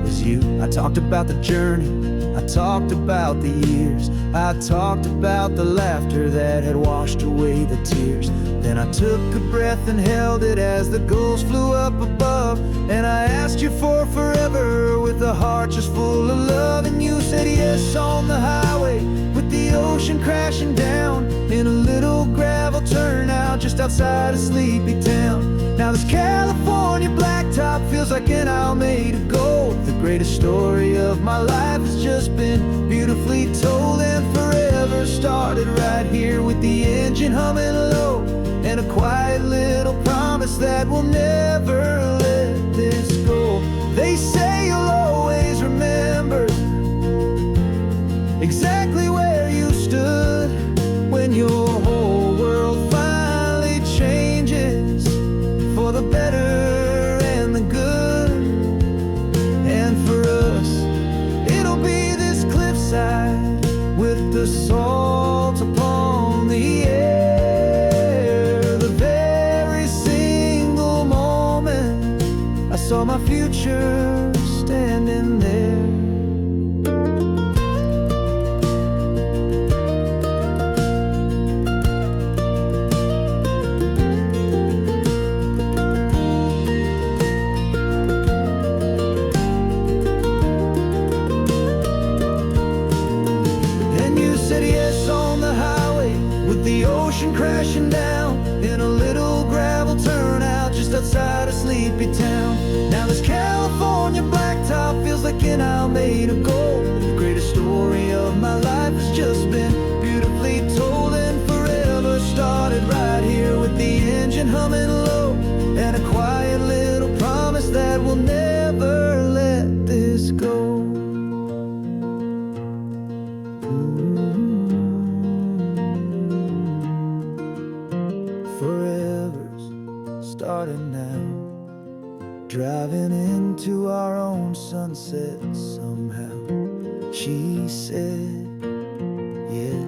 was you. I talked about the journey, I talked about the years, I talked about the laughter that had washed away the tears. Then I took a breath and held it as the gulls flew up above, and I asked you for forever with a heart just full of love. And you said yes on the highway, with the ocean crashing down, in a little gravel turnout just outside a sleepy town. Now this California blacktop feels like an hour made of gold. The greatest story of my life has just been beautifully told, and forever started right here with the engine humming low, and a quiet little promise that we'll never let this go. They say you'll always remember exactly where you stood when your whole world finally changes for the better and the good. And for us, it'll be this cliffside with the salt upon the air. The very single moment I saw my future standing there. The ocean crashing down, in a little gravel turnout just outside a sleepy town. Now this California blacktop feels like an hour made of gold. The greatest story of my life has just been beautifully told, and forever started right here with the engine humming low, and a quiet little promise that we'll never let this go. Forever's starting now, driving into our own sunset somehow. She said, yeah.